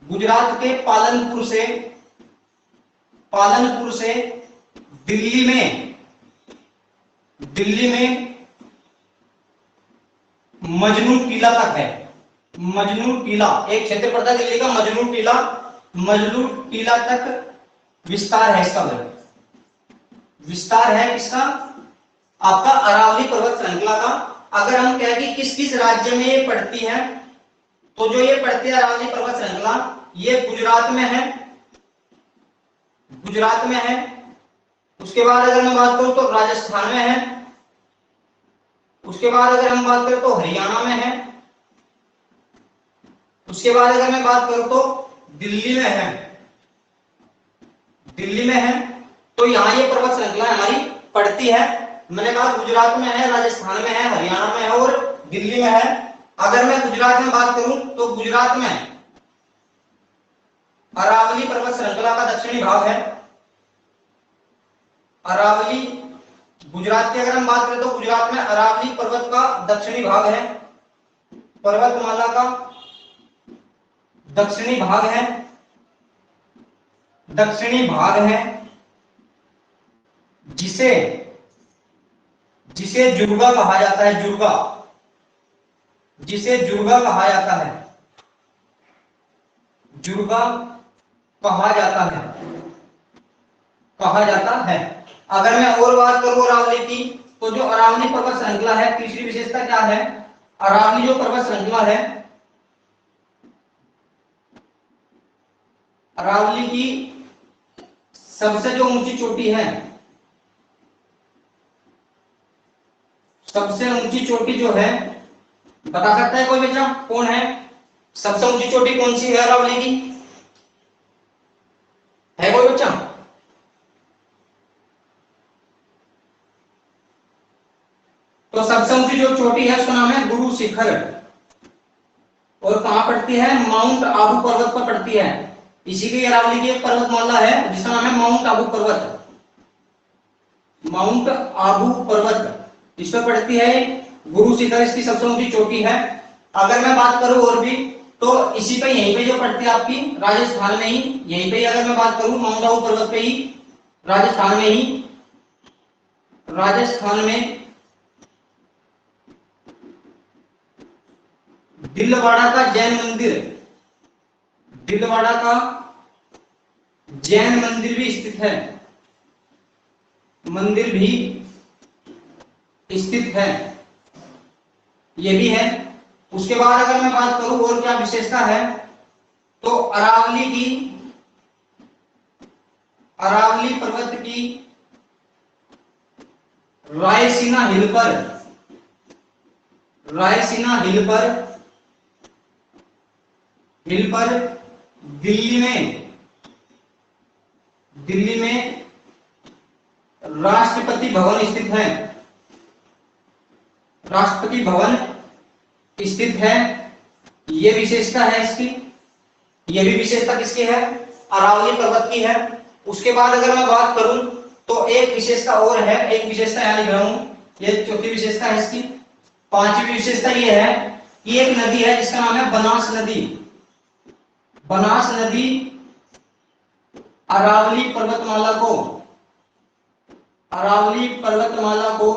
गुजरात के पालनपुर से, पालनपुर से दिल्ली में, दिल्ली में मजनू टीला तक है। मजनू टीला एक क्षेत्र पड़ता है दिल्ली का, मजनू टीला, मजनू टीला तक विस्तार है इसका, विस्तार है किसका? आपका अरावली पर्वत श्रृंखला का। अगर हम कहें कि किस किस राज्य में ये पड़ती है, तो जो ये पड़ती है अरावली पर्वत श्रृंखला, ये गुजरात में है, गुजरात में है। उसके बाद अगर मैं बात करूं तो राजस्थान में है, उसके बाद अगर हम बात करें तो हरियाणा में है, उसके बाद अगर मैं बात करूं तो दिल्ली में है, दिल्ली में है। तो यहां ये पर्वत श्रृंखला हमारी पड़ती है। मैंने कहा गुजरात में है, राजस्थान में है, हरियाणा में है और दिल्ली में है। अगर मैं गुजरात में बात करूं तो गुजरात में अरावली पर्वत श्रृंखला का दक्षिणी भाग है, अरावली, गुजरात की अगर हम बात करें तो गुजरात में अरावली पर्वत का दक्षिणी भाग है, पर्वतमाला का दक्षिणी भाग है, दक्षिणी भाग है, जिसे जिसे जुर्गा कहा जाता है, जुर्गा, जिसे जुर्गा कहा जाता है, जुर्गा कहा जाता है, कहा जाता है। अगर मैं और बात करूं अरावली की, तो जो अरावली पर्वत श्रृंखला है, तीसरी विशेषता क्या है? अरावली जो पर्वत श्रृंखला है, अरावली की सबसे जो ऊंची चोटी है, सबसे ऊंची चोटी जो है, बता सकता है कोई बच्चा कौन है? सबसे ऊंची चोटी कौन सी है अरावली की? है कोई बच्चा? तो सबसे ऊंची जो चोटी है उसका नाम है गुरु शिखर, और कहां पड़ती है? माउंट आबू पर्वत पर पड़ती है। इसी की अरावली की एक पर्वतमाला है जिसका नाम है माउंट आबू पर्वत, माउंट आबू पर्वत इस पर पड़ती है। गुरु शिखर इसकी सबसे ऊंची चोटी है। अगर मैं बात करूं और भी, तो इसी पे यहीं पे जो पड़ती है आपकी राजस्थान में ही, यहीं पे अगर मैं बात करूं माउंट आबू पर्वत पे ही, राजस्थान में ही, राजस्थान में दिलवाड़ा का जैन मंदिर, दिलवाड़ा का जैन मंदिर भी स्थित है, मंदिर भी स्थित है, ये भी है। उसके बाद अगर मैं बात करूं और क्या विशेषता है, तो अरावली की, अरावली पर्वत की रायसीना हिल पर, रायसीना हिल पर, हिल पर दिल्ली में, दिल्ली में राष्ट्रपति भवन स्थित है, राष्ट्रपति भवन स्थित है। ये विशेषता है इसकी, ये भी विशेषता किसकी है? अरावली पर्वत की है। उसके बाद अगर मैं बात करूं तो एक विशेषता और है, एक विशेषता यहां लिख रहा हूं, ये चौथी विशेषता है इसकी। पांचवी विशेषता ये है कि एक नदी है जिसका नाम है बनास नदी, बनास नदी अरावली पर्वतमाला को, अरावली पर्वतमाला को,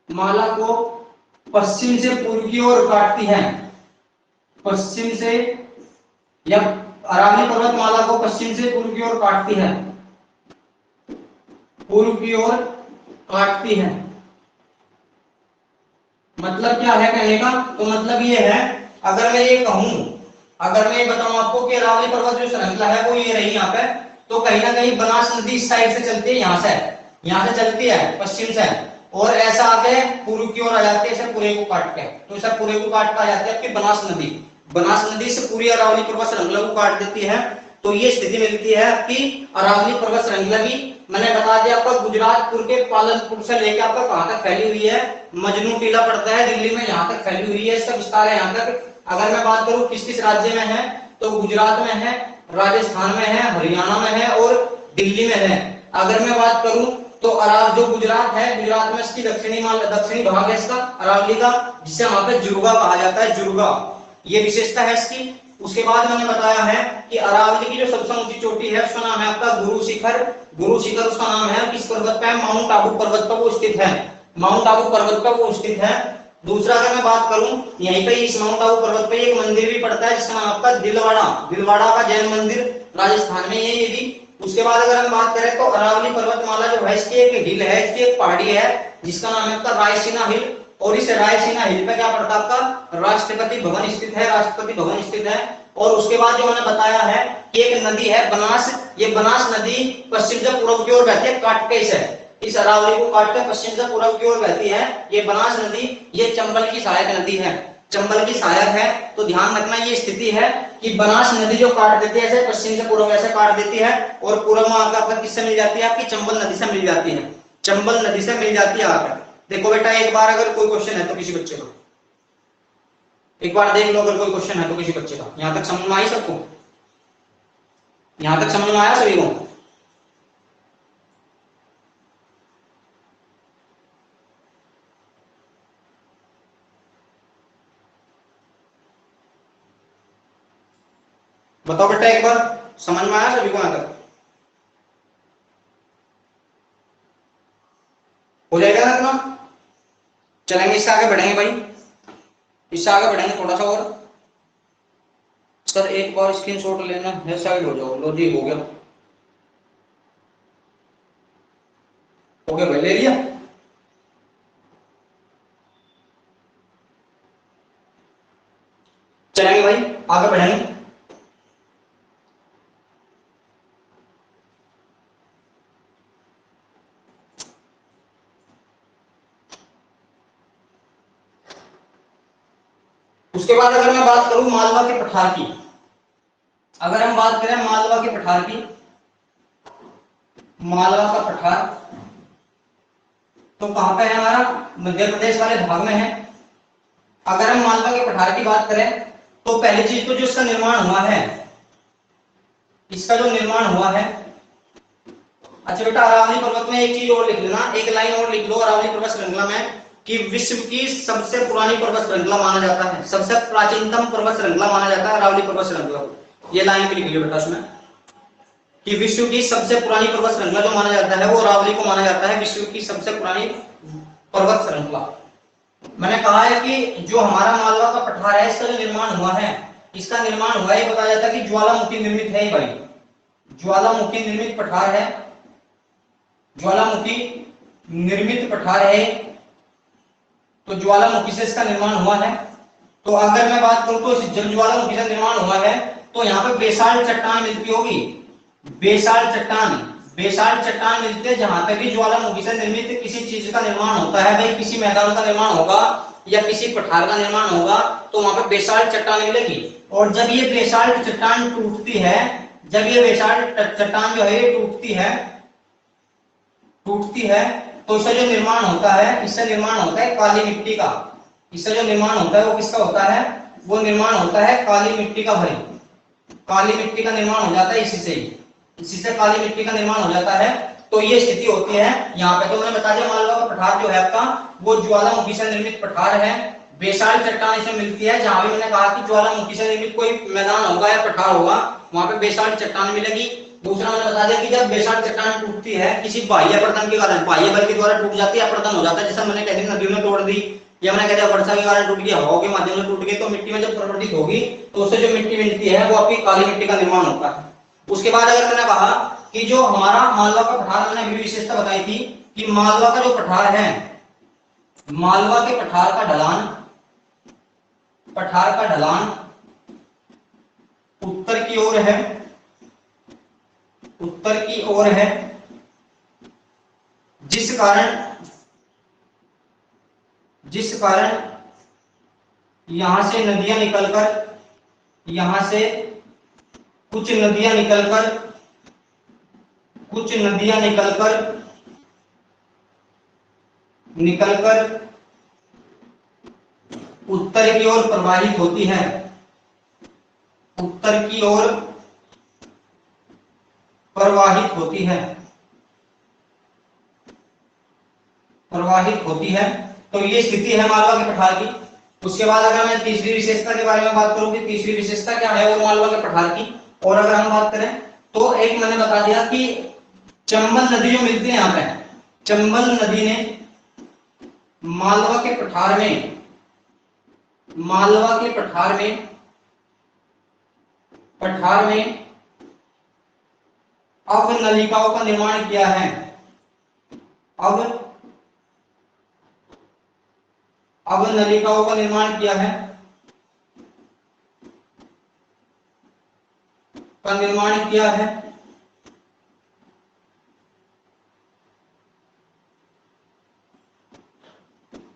माला को पश्चिम से पूर्व की ओर काटती है, पश्चिम से, या अरावली पर्वतमाला को पश्चिम से पूर्व की ओर काटती है, पूर्व की ओर काटती है। मतलब क्या है कहने का? तो मतलब ये है, अगर मैं ये कहूं, अगर मैं ये बताऊं आपको कि अरावली पर्वत जो श्रृंखला है वो ये रही यहाँ पे, तो कहीं ना कहीं बनास नदी इस साइड से चलती है, यहाँ से चलती है पश्चिम से, और ऐसा आके पूर्व की ओर आ जाती है, ऐसे पूरे को काट के, तो ऐसा पूरे को काट के आ जाती है आपकी बनास नदी, बनास नदी से पूरी अरावली पर्वत श्रृंखला को काट देती है। तो ये स्थिति मिलती है आपकी अरावली पर्वत श्रृंखला की। मैंने बता दिया आपको गुजरातपुर के पालनपुर से लेकर आपका कहां तक फैली हुई है, मजनू टीला पड़ता है दिल्ली में, यहाँ तक फैली हुई है, इसका विस्तार है यहाँ तक। अगर मैं बात करूं किस किस राज्य में है, तो गुजरात में है, राजस्थान में है, हरियाणा में है और दिल्ली में है। अगर मैं बात करूं तो अराव जो गुजरात है, गुजरात में इसकी दक्षिणी भाग है इसका अरावली का, जिसे वहां पे जुर्गा कहा जाता है, जुर्गा, ये विशेषता है इसकी। उसके बाद मैंने बताया है कि अरावली की जो सबसे ऊंची चोटी है उसका नाम है आपका गुरु शिखर, गुरु शिखर उसका नाम है, किस पर्वत पे? माउंट आबू पर्वत पर वो स्थित है, माउंट आबू पर्वत पर वो स्थित है। दूसरा अगर मैं बात करूं, यहीं पे इस माउंट आबू पर्वत पे एक मंदिर भी पड़ता है जिसका नाम आपका दिलवाड़ा, दिलवाड़ा का जैन मंदिर, राजस्थान में ये भी। उसके बाद अगर हम बात करें तो अरावली पर्वतमाला जो है इसकी एक हिल है, इसकी एक पहाड़ी है जिसका नाम है आपका रायसीना हिल, और इस रायसीना हिल पे क्या पड़ता है आपका? राष्ट्रपति भवन स्थित है, राष्ट्रपति भवन स्थित है। और उसके बाद जो मैंने बताया है कि एक नदी है बनास, ये बनास नदी पश्चिम से पूर्व की ओर बहती है, काट के इस अरावली को काट के पश्चिम से पूर्व की ओर बहती है ये बनास नदी, ये चंबल की सहायक नदी है, चंबल की सहायक है। तो ध्यान रखना ये स्थिति है कि बनास नदी जो काट देती है ऐसे पश्चिम से पूर्व ऐसे काट देती है, और पूर्व में आकर आपका किससे मिल जाती है? आपकी चंबल नदी से मिल जाती है, चंबल नदी से मिल जाती है आकर। देखो बेटा एक बार अगर कोई क्वेश्चन है तो किसी बच्चे का, एक बार देख लो अगर कोई क्वेश्चन है तो किसी बच्चे का, यहां तक समझ में आई सबको? यहां तक समझ में आया सभी को? बताओ बेटा एक बार, समझ में आया सभी को यहां तक? ना इतना? चलेंगे, इससे आगे बढ़ेंगे भाई, इससे आगे बढ़ेंगे थोड़ा सा और। सर एक बार स्क्रीनशॉट लेना है, साइड हो जाओ। लो जी, हो गया, हो गया भाई, ले लिया। चलेंगे भाई, आगे बढ़ेंगे। उसके बाद अगर मैं बात करूं मालवा के पठार की, अगर हम बात करें मालवा के पठार की, मालवा का पठार तो कहां पे है हमारा? मध्य प्रदेश वाले भाग में है। अगर हम मालवा के पठार की बात करें तो पहली चीज तो जो इसका निर्माण हुआ है, इसका जो निर्माण हुआ है, अच्छा बेटा अरावली पर्वत में एक चीज और लिख लेना, एक लाइन और लिख लो अरावली पर्वत श्रृंखला में कि विश्व की सबसे पुरानी पर्वत श्रृंखला माना जाता है, सबसे प्राचीनतम पर्वत श्रृंखला माना जाता है अरावली पर्वत श्रृंखला। ये लाइन भी लिख लियो बेटा उसमें कि विश्व की सबसे पुरानी पर्वत श्रृंखला जो माना जाता है वो अरावली को माना जाता है विश्व की सबसे पुरानी पर्वत श्रृंखला। मैंने कहा है कि जो हमारा मालवा का पठार है इसका जो निर्माण हुआ है, इसका निर्माण हुआ है, बताया जाता है कि ज्वालामुखी निर्मित है भाई, ज्वालामुखी निर्मित पठार है, ज्वालामुखी निर्मित पठार है, तो ज्वालामुखी से इसका निर्माण हुआ है। तो अगर मैं बात करूं तो जब ज्वालामुखी से निर्माण हुआ है तो यहाँ पे बेसाल्ट चट्टान मिलती होगी, बेसाल्ट चट्टान, बेसाल्ट चट्टान मिलती है जहां पे भी ज्वालामुखी से निर्मित किसी चीज का निर्माण होता है भाई, किसी मैदान का निर्माण होगा या किसी पठार का निर्माण होगा तो वहां पे बेसाल्ट चट्टान मिलेगी। और जब ये बेसाल्ट चट्टान टूटती है, जब ये बेसाल्ट चट्टान जो है ये टूटती है तो इससे जो निर्माण होता है, इससे निर्माण होता है काली मिट्टी का, इससे जो निर्माण होता है वो किसका होता है? वो निर्माण होता है काली मिट्टी का भाई, काली मिट्टी का निर्माण हो जाता है इसी से, इसी से काली मिट्टी का निर्माण हो जाता है। तो ये स्थिति होती है यहाँ पे। तो मैंने बता दिया मालवा का पठार जो है आपका वो ज्वालामुखी से निर्मित पठार है, बेसाल्ट चट्टान इसमें मिलती है। जहां भी मैंने कहा कि ज्वालामुखी से निर्मित कोई मैदान होगा या पठार होगा वहां पे बेसाल्ट चट्टान मिलेगी। दूसरा मैंने बता दिया कि जब बेसाल्ट चट्टान टूटती है किसी बाह्य अपरदन के कारण, बाह्य बल के द्वारा टूट जाती है, अपरदन हो जाता है, जैसे मैंने कह दी नदियों में तोड़ दी या मैंने कह दिया वर्षा के कारण टूट गई, हवा के माध्यम से टूट गई, तो मिट्टी में जब प्रवर्तित होगी तो उससे जो मिट्टी मिलती है वो आपकी काली मिट्टी का निर्माण होता है। उसके बाद अगर मैंने कहा कि जो हमारा मालवा का पठार, मैंने अभी विशेषता बताई थी कि मालवा का जो पठार है, मालवा के पठार का ढलान, पठार का ढलान उत्तर की ओर है, उत्तर की ओर है, जिस कारण यहां से नदियां निकलकर, यहां से कुछ नदियां निकलकर उत्तर की ओर प्रवाहित होती है, उत्तर की ओर प्रवाहित होती है, प्रवाहित होती है। तो ये स्थिति है मालवा के पठार की। उसके बाद अगर मैं तीसरी विशेषता के बारे में बात करूं कि तीसरी विशेषता क्या है वो मालवा के पठार की, और अगर हम बात करें तो एक मैंने बता दिया कि चंबल नदी जो मिलती है यहाँ पे, चंबल नदी ने मालवा के पठार में, मालवा के पठार में अब नलिकाओं का निर्माण किया है, अब नलिकाओं का निर्माण किया है, का निर्माण किया है।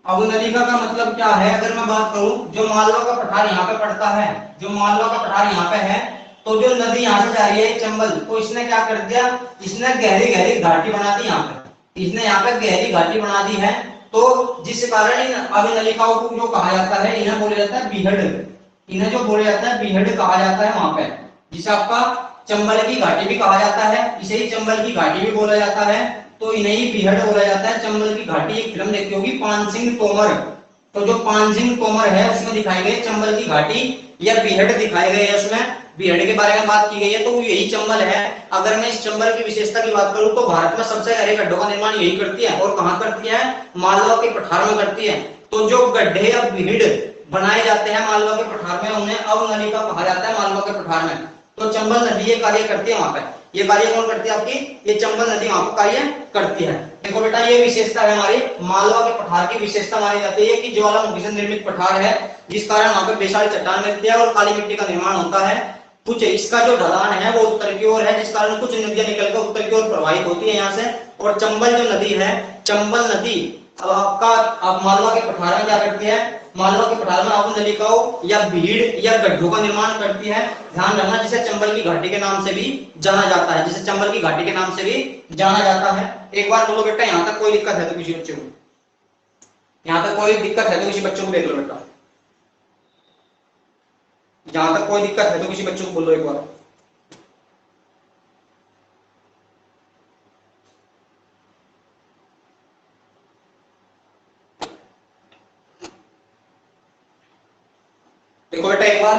अब नलिका का मतलब क्या है? अगर मैं बात करूं जो मालवा का पठार यहाँ पे पड़ता है, जो मालवा का पठार यहाँ पे है, तो जो नदी यहाँ से जा रही है चंबल, तो इसने क्या कर दिया, इसने गहरी गहरी घाटी बना दी यहाँ पे, इसने यहाँ पे गहरी घाटी बना दी है। तो जिस कारण इन अब नलिकाओं को जो कहा जाता है, इन्हें बोला जाता है बीहड़, इन्हें जो बोला जाता है बीहड़ कहा जाता है वहां पे, जिसे आपका चंबल की घाटी भी कहा जाता है, इसे ही चंबल की घाटी भी बोला जाता है, तो इन्हें ही बीहड़ बोला जाता है, चंबल की घाटी। एक फिल्म देखी होगी पान सिंह तोमर, तो जो पांजिम तोमर है उसमें दिखाई गई चंबल की घाटी या बीहड़ दिखाए गए हैं, उसमें बीहड़ के बारे में बात की गई है। तो यही चंबल है। अगर मैं इस चंबल की विशेषता की बात करूं तो भारत में सबसे गहरे गड्ढों का निर्माण यही करती है। और कहां करती है? मालवा के पठार में करती है। तो जो गड्ढे या बीहड़ बनाए जाते हैं मालवा के पठार में, उन्हें अवनलिका कहा जाता है मालवा के पठार में। तो चंबल नदी ये कार्य करती है वहां पे। ये कार्य कौन करती है? आपकी ये चंबल नदी वहां पर कार्य करती है। देखो बेटा, ये विशेषता है हमारी मालवा के पठार की विशेषता मानी जाती है कि ज्वालामुखी से निर्मित पठार है, जिस कारण वहां पे बेसारी चट्टान मिलती है और काली मिट्टी का निर्माण होता है। कुछ इसका जो ढलान है वो उत्तर की ओर है, जिस कारण कुछ नदियां निकलकर उत्तर की ओर प्रवाहित होती है यहाँ से। और चंबल जो नदी है, चंबल नदी अब आपका आप मालवा के पठार में क्या करती है? मालवा के पठार में अवनलिकाओं या भीड़ या गड्ढों का निर्माण करती है। ध्यान रखना, जिसे चंबल की घाटी के नाम से भी जाना जाता है, जिसे चंबल की घाटी के नाम से भी जाना जाता है। एक बार बोलो बेटा, यहाँ तक कोई दिक्कत है तो किसी बच्चे को, यहाँ तक कोई दिक्कत है तो किसी बच्चों को देख लो बेटा, जहां तक कोई दिक्कत है तो किसी बच्चों को बोलो एक बार। देखो बेटा, एक बार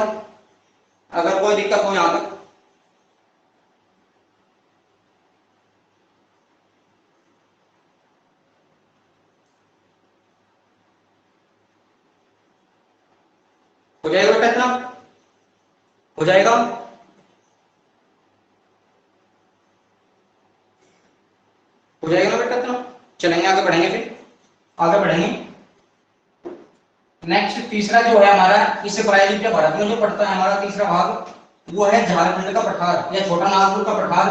अगर कोई दिक्कत हो यहां तक, हो जाएगा बेटा, इतना हो जाएगा। हो जाएगा ना बेटा इतना? चलेंगे आगे बढ़ेंगे, फिर आगे बढ़ेंगे। नेक्स्ट तीसरा जो है हमारा, इस प्रायद्वीपीय भारत में जो पड़ता है हमारा तीसरा भाग, वो है झारखंड का पठार या छोटा नागपुर का पठार।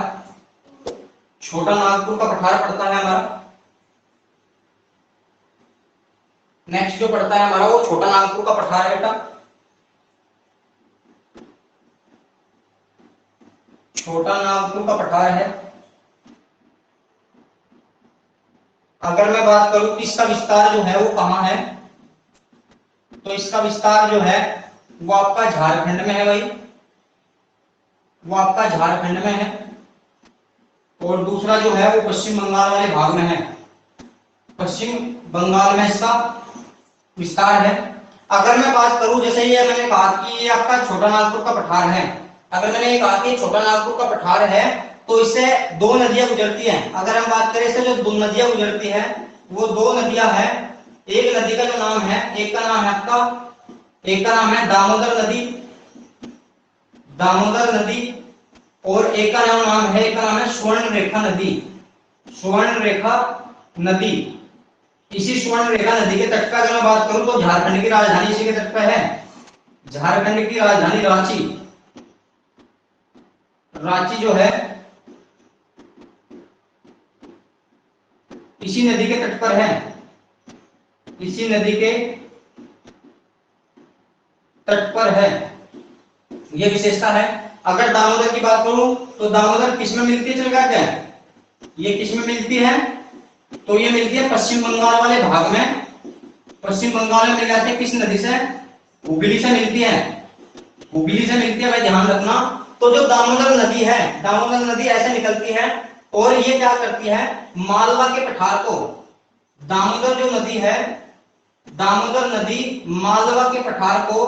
छोटा नागपुर का पठार पड़ता है हमारा। नेक्स्ट जो पड़ता है हमारा वो छोटा नागपुर का पठार है बेटा। छोटा नागपुर का पठार है। अगर मैं बात करूं कि इसका विस्तार जो है वो कहां है, तो इसका विस्तार जो है वो आपका झारखंड में है भाई, वो आपका झारखंड में है। और दूसरा जो है वो पश्चिम बंगाल वाले भाग में है। पश्चिम बंगाल में इसका विस्तार है। अगर मैं बात करूं, जैसे ये मैंने कहा कि ये आपका छोटा नागपुर का पठार है, अगर मैंने ये कहा कि छोटा नागपुर का पठार है तो इससे दो नदियां गुजरती हैं। अगर हम बात करें इससे जो दो नदियां गुजरती है वो दो नदियां हैं। एक नदी का जो नाम है, एक का नाम है आपका, एक का नाम है दामोदर नदी, दामोदर नदी, और एक का नाम है, एक का नाम है स्वर्ण रेखा नदी, स्वर्ण रेखा नदी। इसी स्वर्ण रेखा नदी के तट का अगर मैं बात करूं तो झारखंड की राजधानी इसी के तट पर है। झारखंड की राजधानी रांची, रांची जो है इसी नदी के तट पर है, इसी नदी के तट पर है। यह विशेषता है। अगर दामोदर की बात करूं तो दामोदर किस में मिलती है? चल क्या है ये किस में मिलती है? तो ये मिलती है पश्चिम बंगाल वाले भाग में। पश्चिम बंगाल में मिल जाती है किस नदी से? हुगली से मिलती है, हुगली से मिलती है भाई, ध्यान रखना। तो जो दामोदर नदी है, दामोदर नदी ऐसे निकलती है और ये क्या करती है? मालवा के पठार को, दामोदर जो नदी है, दामोदर नदी मालवा के पठार को,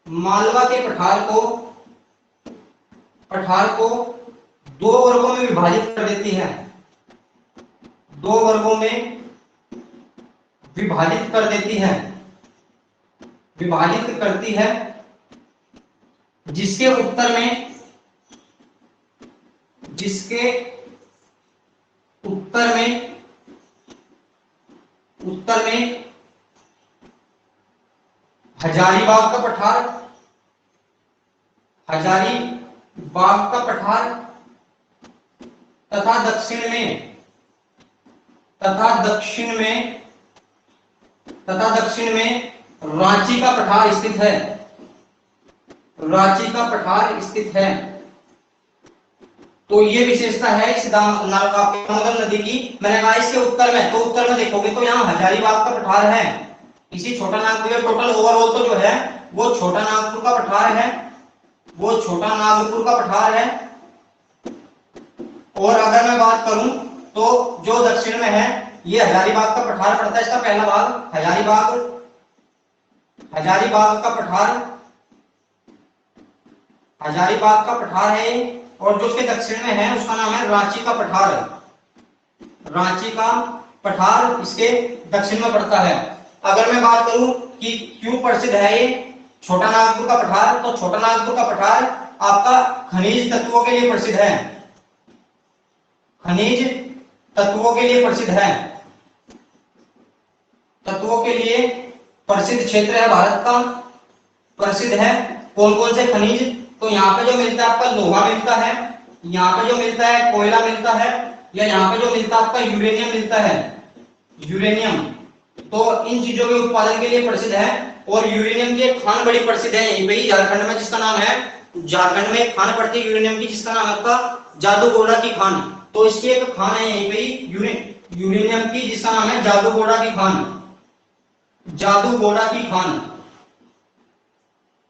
मालवा के पठार को दो वर्गों में विभाजित कर देती है, दो वर्गों में विभाजित कर देती है, विभाजित करती है, जिसके उत्तर में, जिसके उत्तर में, उत्तर में हजारीबाग का पठार, हजारीबाग का पठार, तथा दक्षिण में, तथा दक्षिण में, तथा दक्षिण में रांची का पठार स्थित है, रांची का पठार स्थित है। तो ये विशेषता है इस दामोदर नदी की। मैंने कहा इसके उत्तर में, तो उत्तर में देखोगे तो यहाँ हजारीबाग का पठार है, इसी छोटा नागपुर, टोटल ओवरऑल तो जो है वो छोटा नागपुर का पठार है, वो छोटा नागपुर का पठार है। और अगर मैं बात करूं तो जो दक्षिण में है ये हजारीबाग का पठार पड़ता है, इसका पहला भाग हजारीबाग, हजारीबाग का पठार, हजारीबाग का पठार है। और जो उसके दक्षिण में है उसका नाम है रांची का पठार, रांची का पठार इसके दक्षिण में पड़ता है। अगर मैं बात करूं कि क्यों प्रसिद्ध है ये छोटा नागपुर का पठार, तो छोटा नागपुर का पठार आपका खनिज तत्वों के लिए प्रसिद्ध है, खनिज तत्वों के लिए प्रसिद्ध है, तत्वों के लिए प्रसिद्ध क्षेत्र है भारत का, प्रसिद्ध है। कौन कौन से खनिज, तो यहाँ पे जो मिलता है आपका लोहा मिलता है, यहाँ पे जो मिलता है कोयला मिलता है, या यहाँ पे जो मिलता है आपका यूरेनियम मिलता है, यूरेनियम। तो इन चीजों के उत्पादन के लिए प्रसिद्ध है। और यूरेनियम की एक खान बड़ी प्रसिद्ध है यहीं पे ही झारखंड में, जिसका नाम है, झारखंड में एक खान पड़ती है यूरेनियम की जिसका नाम है आपका जादूगोड़ा की खान। तो इसकी एक खान है यहीं पे ही यूरेनियम की जिसका नाम है जादूगोड़ा की खान, जादूगोड़ा की खान,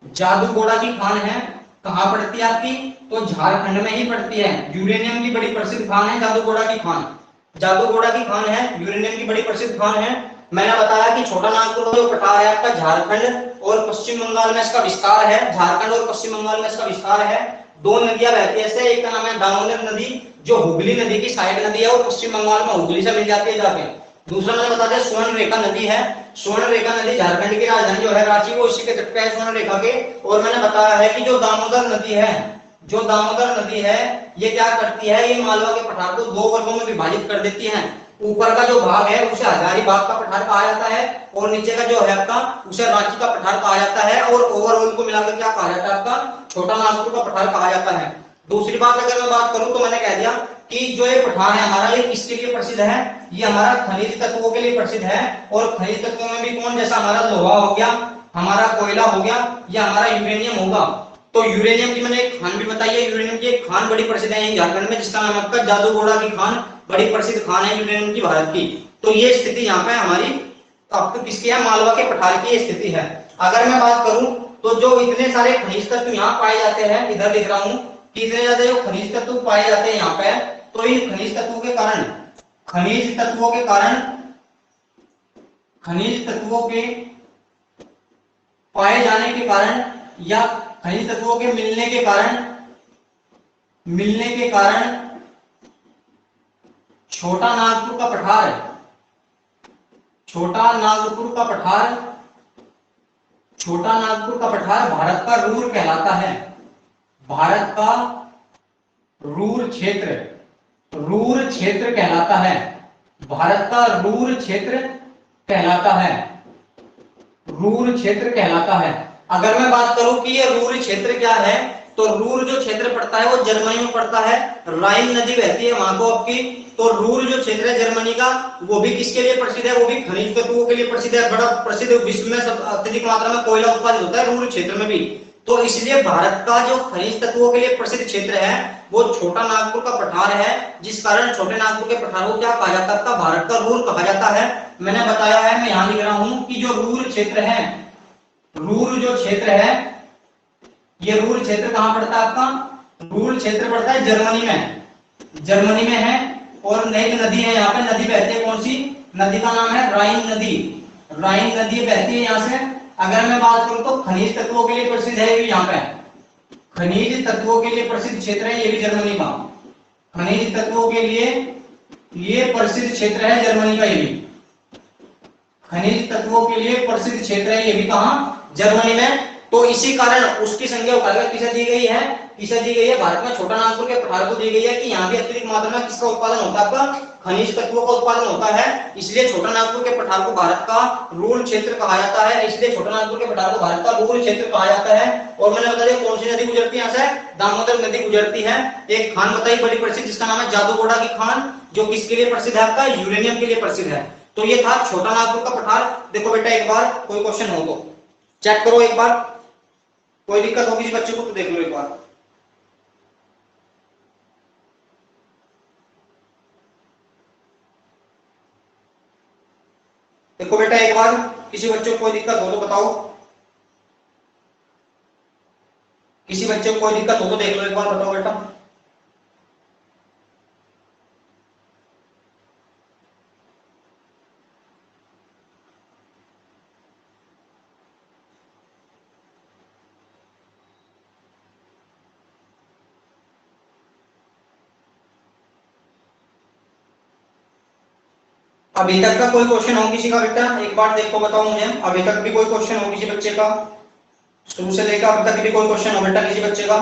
जादूगोड़ा की खान है। कहां पड़ती है आपकी, तो झारखंड में ही पड़ती है। यूरेनियम की बड़ी प्रसिद्ध खान है जादूगोड़ा की खान, जादूगोड़ा की खान है, यूरेनियम की बड़ी प्रसिद्ध खान है। मैंने बताया कि छोटा नागपुर जो पठार है आपका झारखंड और पश्चिम बंगाल में इसका विस्तार है, झारखंड और पश्चिम बंगाल में इसका विस्तार है। दो नदियां बहती है, एक का नाम है दामोदर नदी जो हुगली नदी की साइड नदी है और पश्चिम बंगाल में हुगली से मिल जाती है जाके। दूसरा मैंने बता दिया स्वर्ण रेखा नदी है, स्वर्ण रेखा नदी झारखंड की राजधानी जो है रांची वो इसी के तट पे है स्वर्ण रेखा के। और मैंने बताया है कि जो दामोदर नदी है, जो दामोदर नदी है ये क्या करती है, ये मालवा के पठार को दो वर्गों में विभाजित कर देती है। ऊपर का जो भाग है उसे हजारीबाग का पठार कहा जाता है और नीचे का जो है आपका उसे रांची का पठार कहा जाता है और ओवरऑल को मिलाकर क्या कहा जाता है आपका छोटा नागपुर का पठार कहा जाता है। दूसरी बात अगर मैं बात करूं तो मैंने कह दिया कि जो ये पठार है हमारा ये किसके लिए प्रसिद्ध है, ये हमारा खनिज तत्वों के लिए प्रसिद्ध है। और खनिज तत्वों में भी कौन, जैसा हमारा लोहा हो गया, हमारा कोयला हो गया या हमारा यूरेनियम होगा। तो यूरेनियम की मैंने एक खान भी बताई है, यूरेनियम की एक खान बड़ी प्रसिद्ध है झारखंड में जिसका नाम आपका जादूगोड़ा की खान, बड़ी प्रसिद्ध खान है यूरेनियम की भारत की। तो ये स्थिति यहाँ पे हमारी आपको किसकी है, मालवा के पठार की स्थिति है। अगर मैं बात करूं तो जो इतने सारे खनिज तत्व यहाँ पाए जाते हैं, इधर लिख रहा हूं कि इतने ज्यादा जो खनिज तत्व पाए जाते हैं यहाँ पे, तो इन खनिज तत्वों के कारण, खनिज तत्वों के कारण, खनिज तत्वों के पाए जाने के कारण या खनिज तत्वों के मिलने के कारण, मिलने के कारण छोटा नागपुर का पठार, छोटा नागपुर का पठार, छोटा नागपुर का पठार भारत का रूर कहलाता है, भारत का रूर क्षेत्र, रूर क्षेत्र कहलाता है, भारत का रूर क्षेत्र कहलाता है, रूर क्षेत्र कहलाता है। अगर मैं बात करूं कि ये रूर क्षेत्र क्या है, तो रूर जो क्षेत्र पड़ता है वो जर्मनी में पड़ता है, राइन नदी बहती है वहां को आपकी। तो रूर जो क्षेत्र है जर्मनी का वो भी किसके लिए प्रसिद्ध है, वो भी खनिज तत्वों के लिए प्रसिद्ध है, बड़ा प्रसिद्ध, विश्व में अत्यधिक मात्रा में कोयला उत्पादित होता है रूर क्षेत्र में भी। तो इसलिए भारत का जो खनिज तत्वों के लिए प्रसिद्ध क्षेत्र है वो छोटा नागपुर का पठार है, जिस कारण छोटे नागपुर के पठार को क्या कहा जाता है, भारत का रूर कहा जाता है। मैंने बताया है, मैं यहां लिख रहा हूं कि जो रूर क्षेत्र है, रूर जो क्षेत्र है, ये रूर क्षेत्र कहां पड़ता है आपका, रूर क्षेत्र पड़ता है जर्मनी में, जर्मनी में है। और एक नदी है यहाँ पे, नदी बहती है कौन सी, नदी का नाम है राइन नदी, राइन नदी बहती है यहाँ से। अगर मैं बात करूं तो खनिज तत्वों के लिए प्रसिद्ध है यहाँ पे, खनिज तत्वों के लिए प्रसिद्ध क्षेत्र है ये भी जर्मनी का, खनिज तत्वों के लिए ये प्रसिद्ध क्षेत्र है जर्मनी का, ये भी खनिज तत्वों के लिए प्रसिद्ध क्षेत्र है, ये भी कहां, जर्मनी में। तो इसी कारण उसकी संज्ञा किसे दी गई है, किसे दी गई है, भारत में छोटा नागपुर के पठार को दी गई है कि यहाँ भी अत्यधिक मात्रा में किसका उत्पादन होता है, आपका खनिज तत्वों का उत्पादन होता है। इसलिए छोटा नागपुर के पठार को भारत का रूल क्षेत्र कहा जाता है, इसलिए छोटा नागपुर के पठार को भारत का रूल क्षेत्र कहा जाता है। और मैंने बता दिया कौन सी नदी गुजरती है यहाँ से, दामोदर नदी गुजरती है। एक खान बताई बड़ी प्रसिद्ध जिसका नाम है जादूगोड़ा की खान, जो किसके लिए प्रसिद्ध है, आपका यूरेनियम के लिए प्रसिद्ध है। तो ये था छोटा नागपुर का पठार। देखो बेटा एक बार कोई क्वेश्चन हो तो चेक करो, एक बार कोई दिक्कत हो किसी बच्चे को तो देख लो एक बार। देखो बेटा एक बार किसी बच्चे को कोई दिक्कत हो तो बताओ, किसी बच्चे को कोई दिक्कत हो तो देख लो एक बार, बताओ बेटा। अभी तक का कोई क्वेश्चन हो किसी का बेटा, एक बार देखो बताओ मुझे, अभी तक भी कोई क्वेश्चन हो किसी बच्चे का, शुरू से लेकर अभी तक भी कोई क्वेश्चन हो बेटा किसी बच्चे का?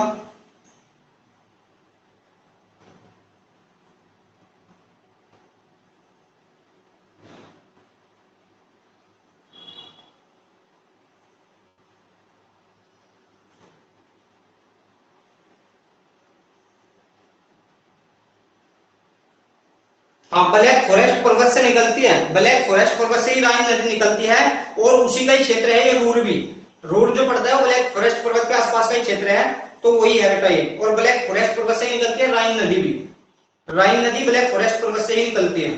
हाँ, ब्लैक फॉरेस्ट पर्वत से निकलती है, ब्लैक फॉरेस्ट पर्वत से ही राइन नदी निकलती है, और उसी का ही क्षेत्र है ये रूर भी। रूर जो पड़ता है वो ब्लैक फॉरेस्ट पर्वत के आसपास का ही क्षेत्र है, तो वही है बेटा ये। और ब्लैक फॉरेस्ट पर्वत से ही निकलती है राइन नदी भी, राइन नदी ब्लैक फॉरेस्ट पर्वत से ही निकलती है।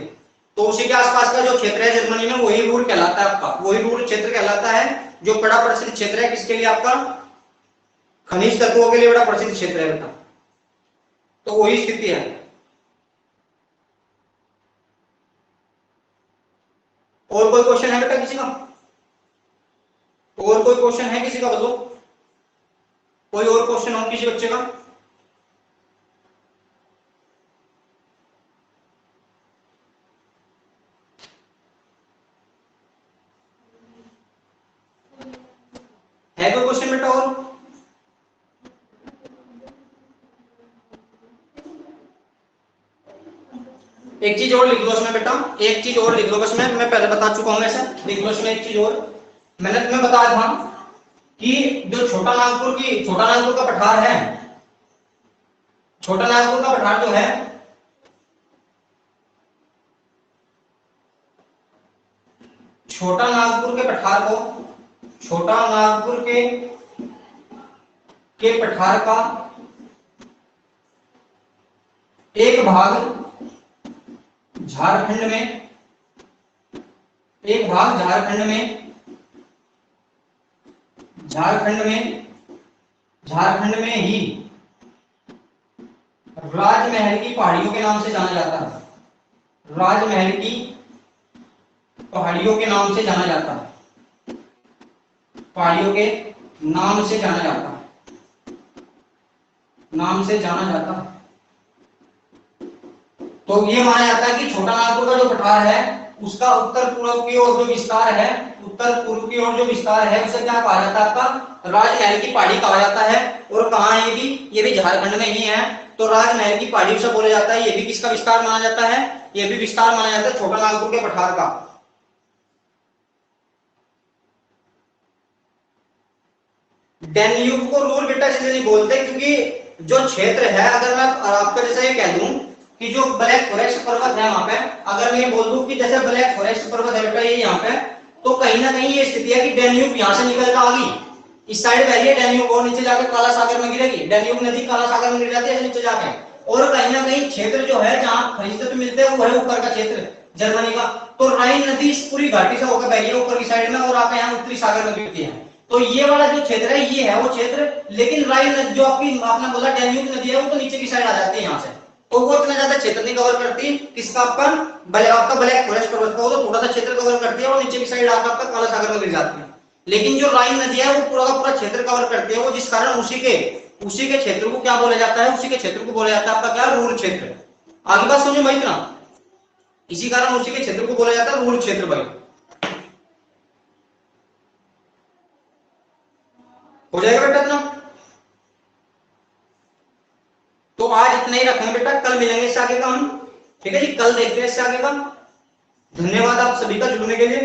तो उसी के आसपास का जो क्षेत्र है जर्मनी में, वही रूर कहलाता है आपका, वही रूर क्षेत्र कहलाता है, जो बड़ा प्रसिद्ध क्षेत्र है किसके लिए आपका, खनिज तत्वों के लिए बड़ा प्रसिद्ध क्षेत्र है बेटा। तो वही स्थिति है। और कोई क्वेश्चन है बेटा किसी का? और कोई क्वेश्चन है किसी का, बताओ कोई और क्वेश्चन हो किसी बच्चे का? है कोई क्वेश्चन बेटा और? एक चीज और लिख लो इसमें बेटा, एक चीज और लिख लो बस, मैं पहले बता चुका हूं, ऐसा लिख लो इसमें एक चीज और। मैंने तुम्हें बताया था कि जो छोटा नागपुर का पठार है, छोटा नागपुर का पठार जो है, छोटा नागपुर के पठार को, छोटा नागपुर के पठार का एक भाग झारखंड में, एक भाग झारखंड में, झारखंड में ही राजमहल की पहाड़ियों के नाम से जाना जाता है, राजमहल की पहाड़ियों के नाम से जाना जाता है, पहाड़ियों के नाम से जाना जाता है, नाम से जाना जाता है। तो ये माना जाता है कि छोटा नागपुर का जो पठार है उसका उत्तर पूर्व की ओर जो विस्तार है, उत्तर पूर्व की ओर जो विस्तार है उसे क्या कहा जाता है आपका, राजमहल की पहाड़ी कहा जाता है। और कहाँ है ये भी झारखंड में ही है, तो राजमहल की पहाड़ी से बोला जाता है। ये भी किसका विस्तार माना जाता है, ये भी विस्तार माना जाता है छोटा नागपुर के पठार का। डेन्यूब को रूर बेटा इसलिए नहीं बोलते क्योंकि जो क्षेत्र है, अगर मैं आपको जैसे ये कह दूं कि जो ब्लैक फॉरेस्ट पर्वत है वहां पे, अगर मैं बोल दूं कि जैसे ब्लैक फॉरेस्ट पर्वत है बेटा ये यहाँ पे, तो कहीं ना कहीं ये स्थिति है कि डेन्यूब यहाँ से निकल कर आ गई, इस साइड बह रही है डेन्यूब, और नीचे जाकर काला सागर में गिरेगी, डेन्यूब नदी काला सागर में गिर जाती है नीचे जाके। और कहीं ना कहीं क्षेत्र जो है जहाँ खनिज तत्व मिलते हैं वो है ऊपर का क्षेत्र जर्मनी का। तो राइन नदी इस पूरी घाटी से होकर बह रही है ऊपर की साइड में, और आकर यहाँ उत्तरी सागर में गिरती है। तो ये वाला जो क्षेत्र है ये है वो क्षेत्र, लेकिन राइन नदी जो आपने बोला डेन्यूब नदी है वो तो नीचे की साइड आ जाती है यहाँ से, तो वो इतना ज्यादा क्षेत्र नहीं कवर करती। किसका आपका ब्लैक फॉरेस्ट पर्वत का, वो तो थोड़ा सा क्षेत्र कवर करती है, और नीचे की साइड आकर आपका काला सागर में गिर जाती है। लेकिन जो राइन नदी है वो पूरा का पूरा क्षेत्र कवर करती है, वो जिस कारण उसी के क्षेत्र को क्या बोला जाता है, उसी के क्षेत्र को बोला जाता है आपका क्या, रूर क्षेत्र। आगे बात समझो भाई इतना, इसी कारण उसी के क्षेत्र को बोला जाता है रूर क्षेत्र भाई। हो जाएगा बेटा इतना? तो आज इतना ही रखेंगे बेटा, कल मिलेंगे इससे आगे का हम, ठीक है जी, कल देखते हैं इससे आगे का। धन्यवाद आप सभी का जुड़ने के लिए।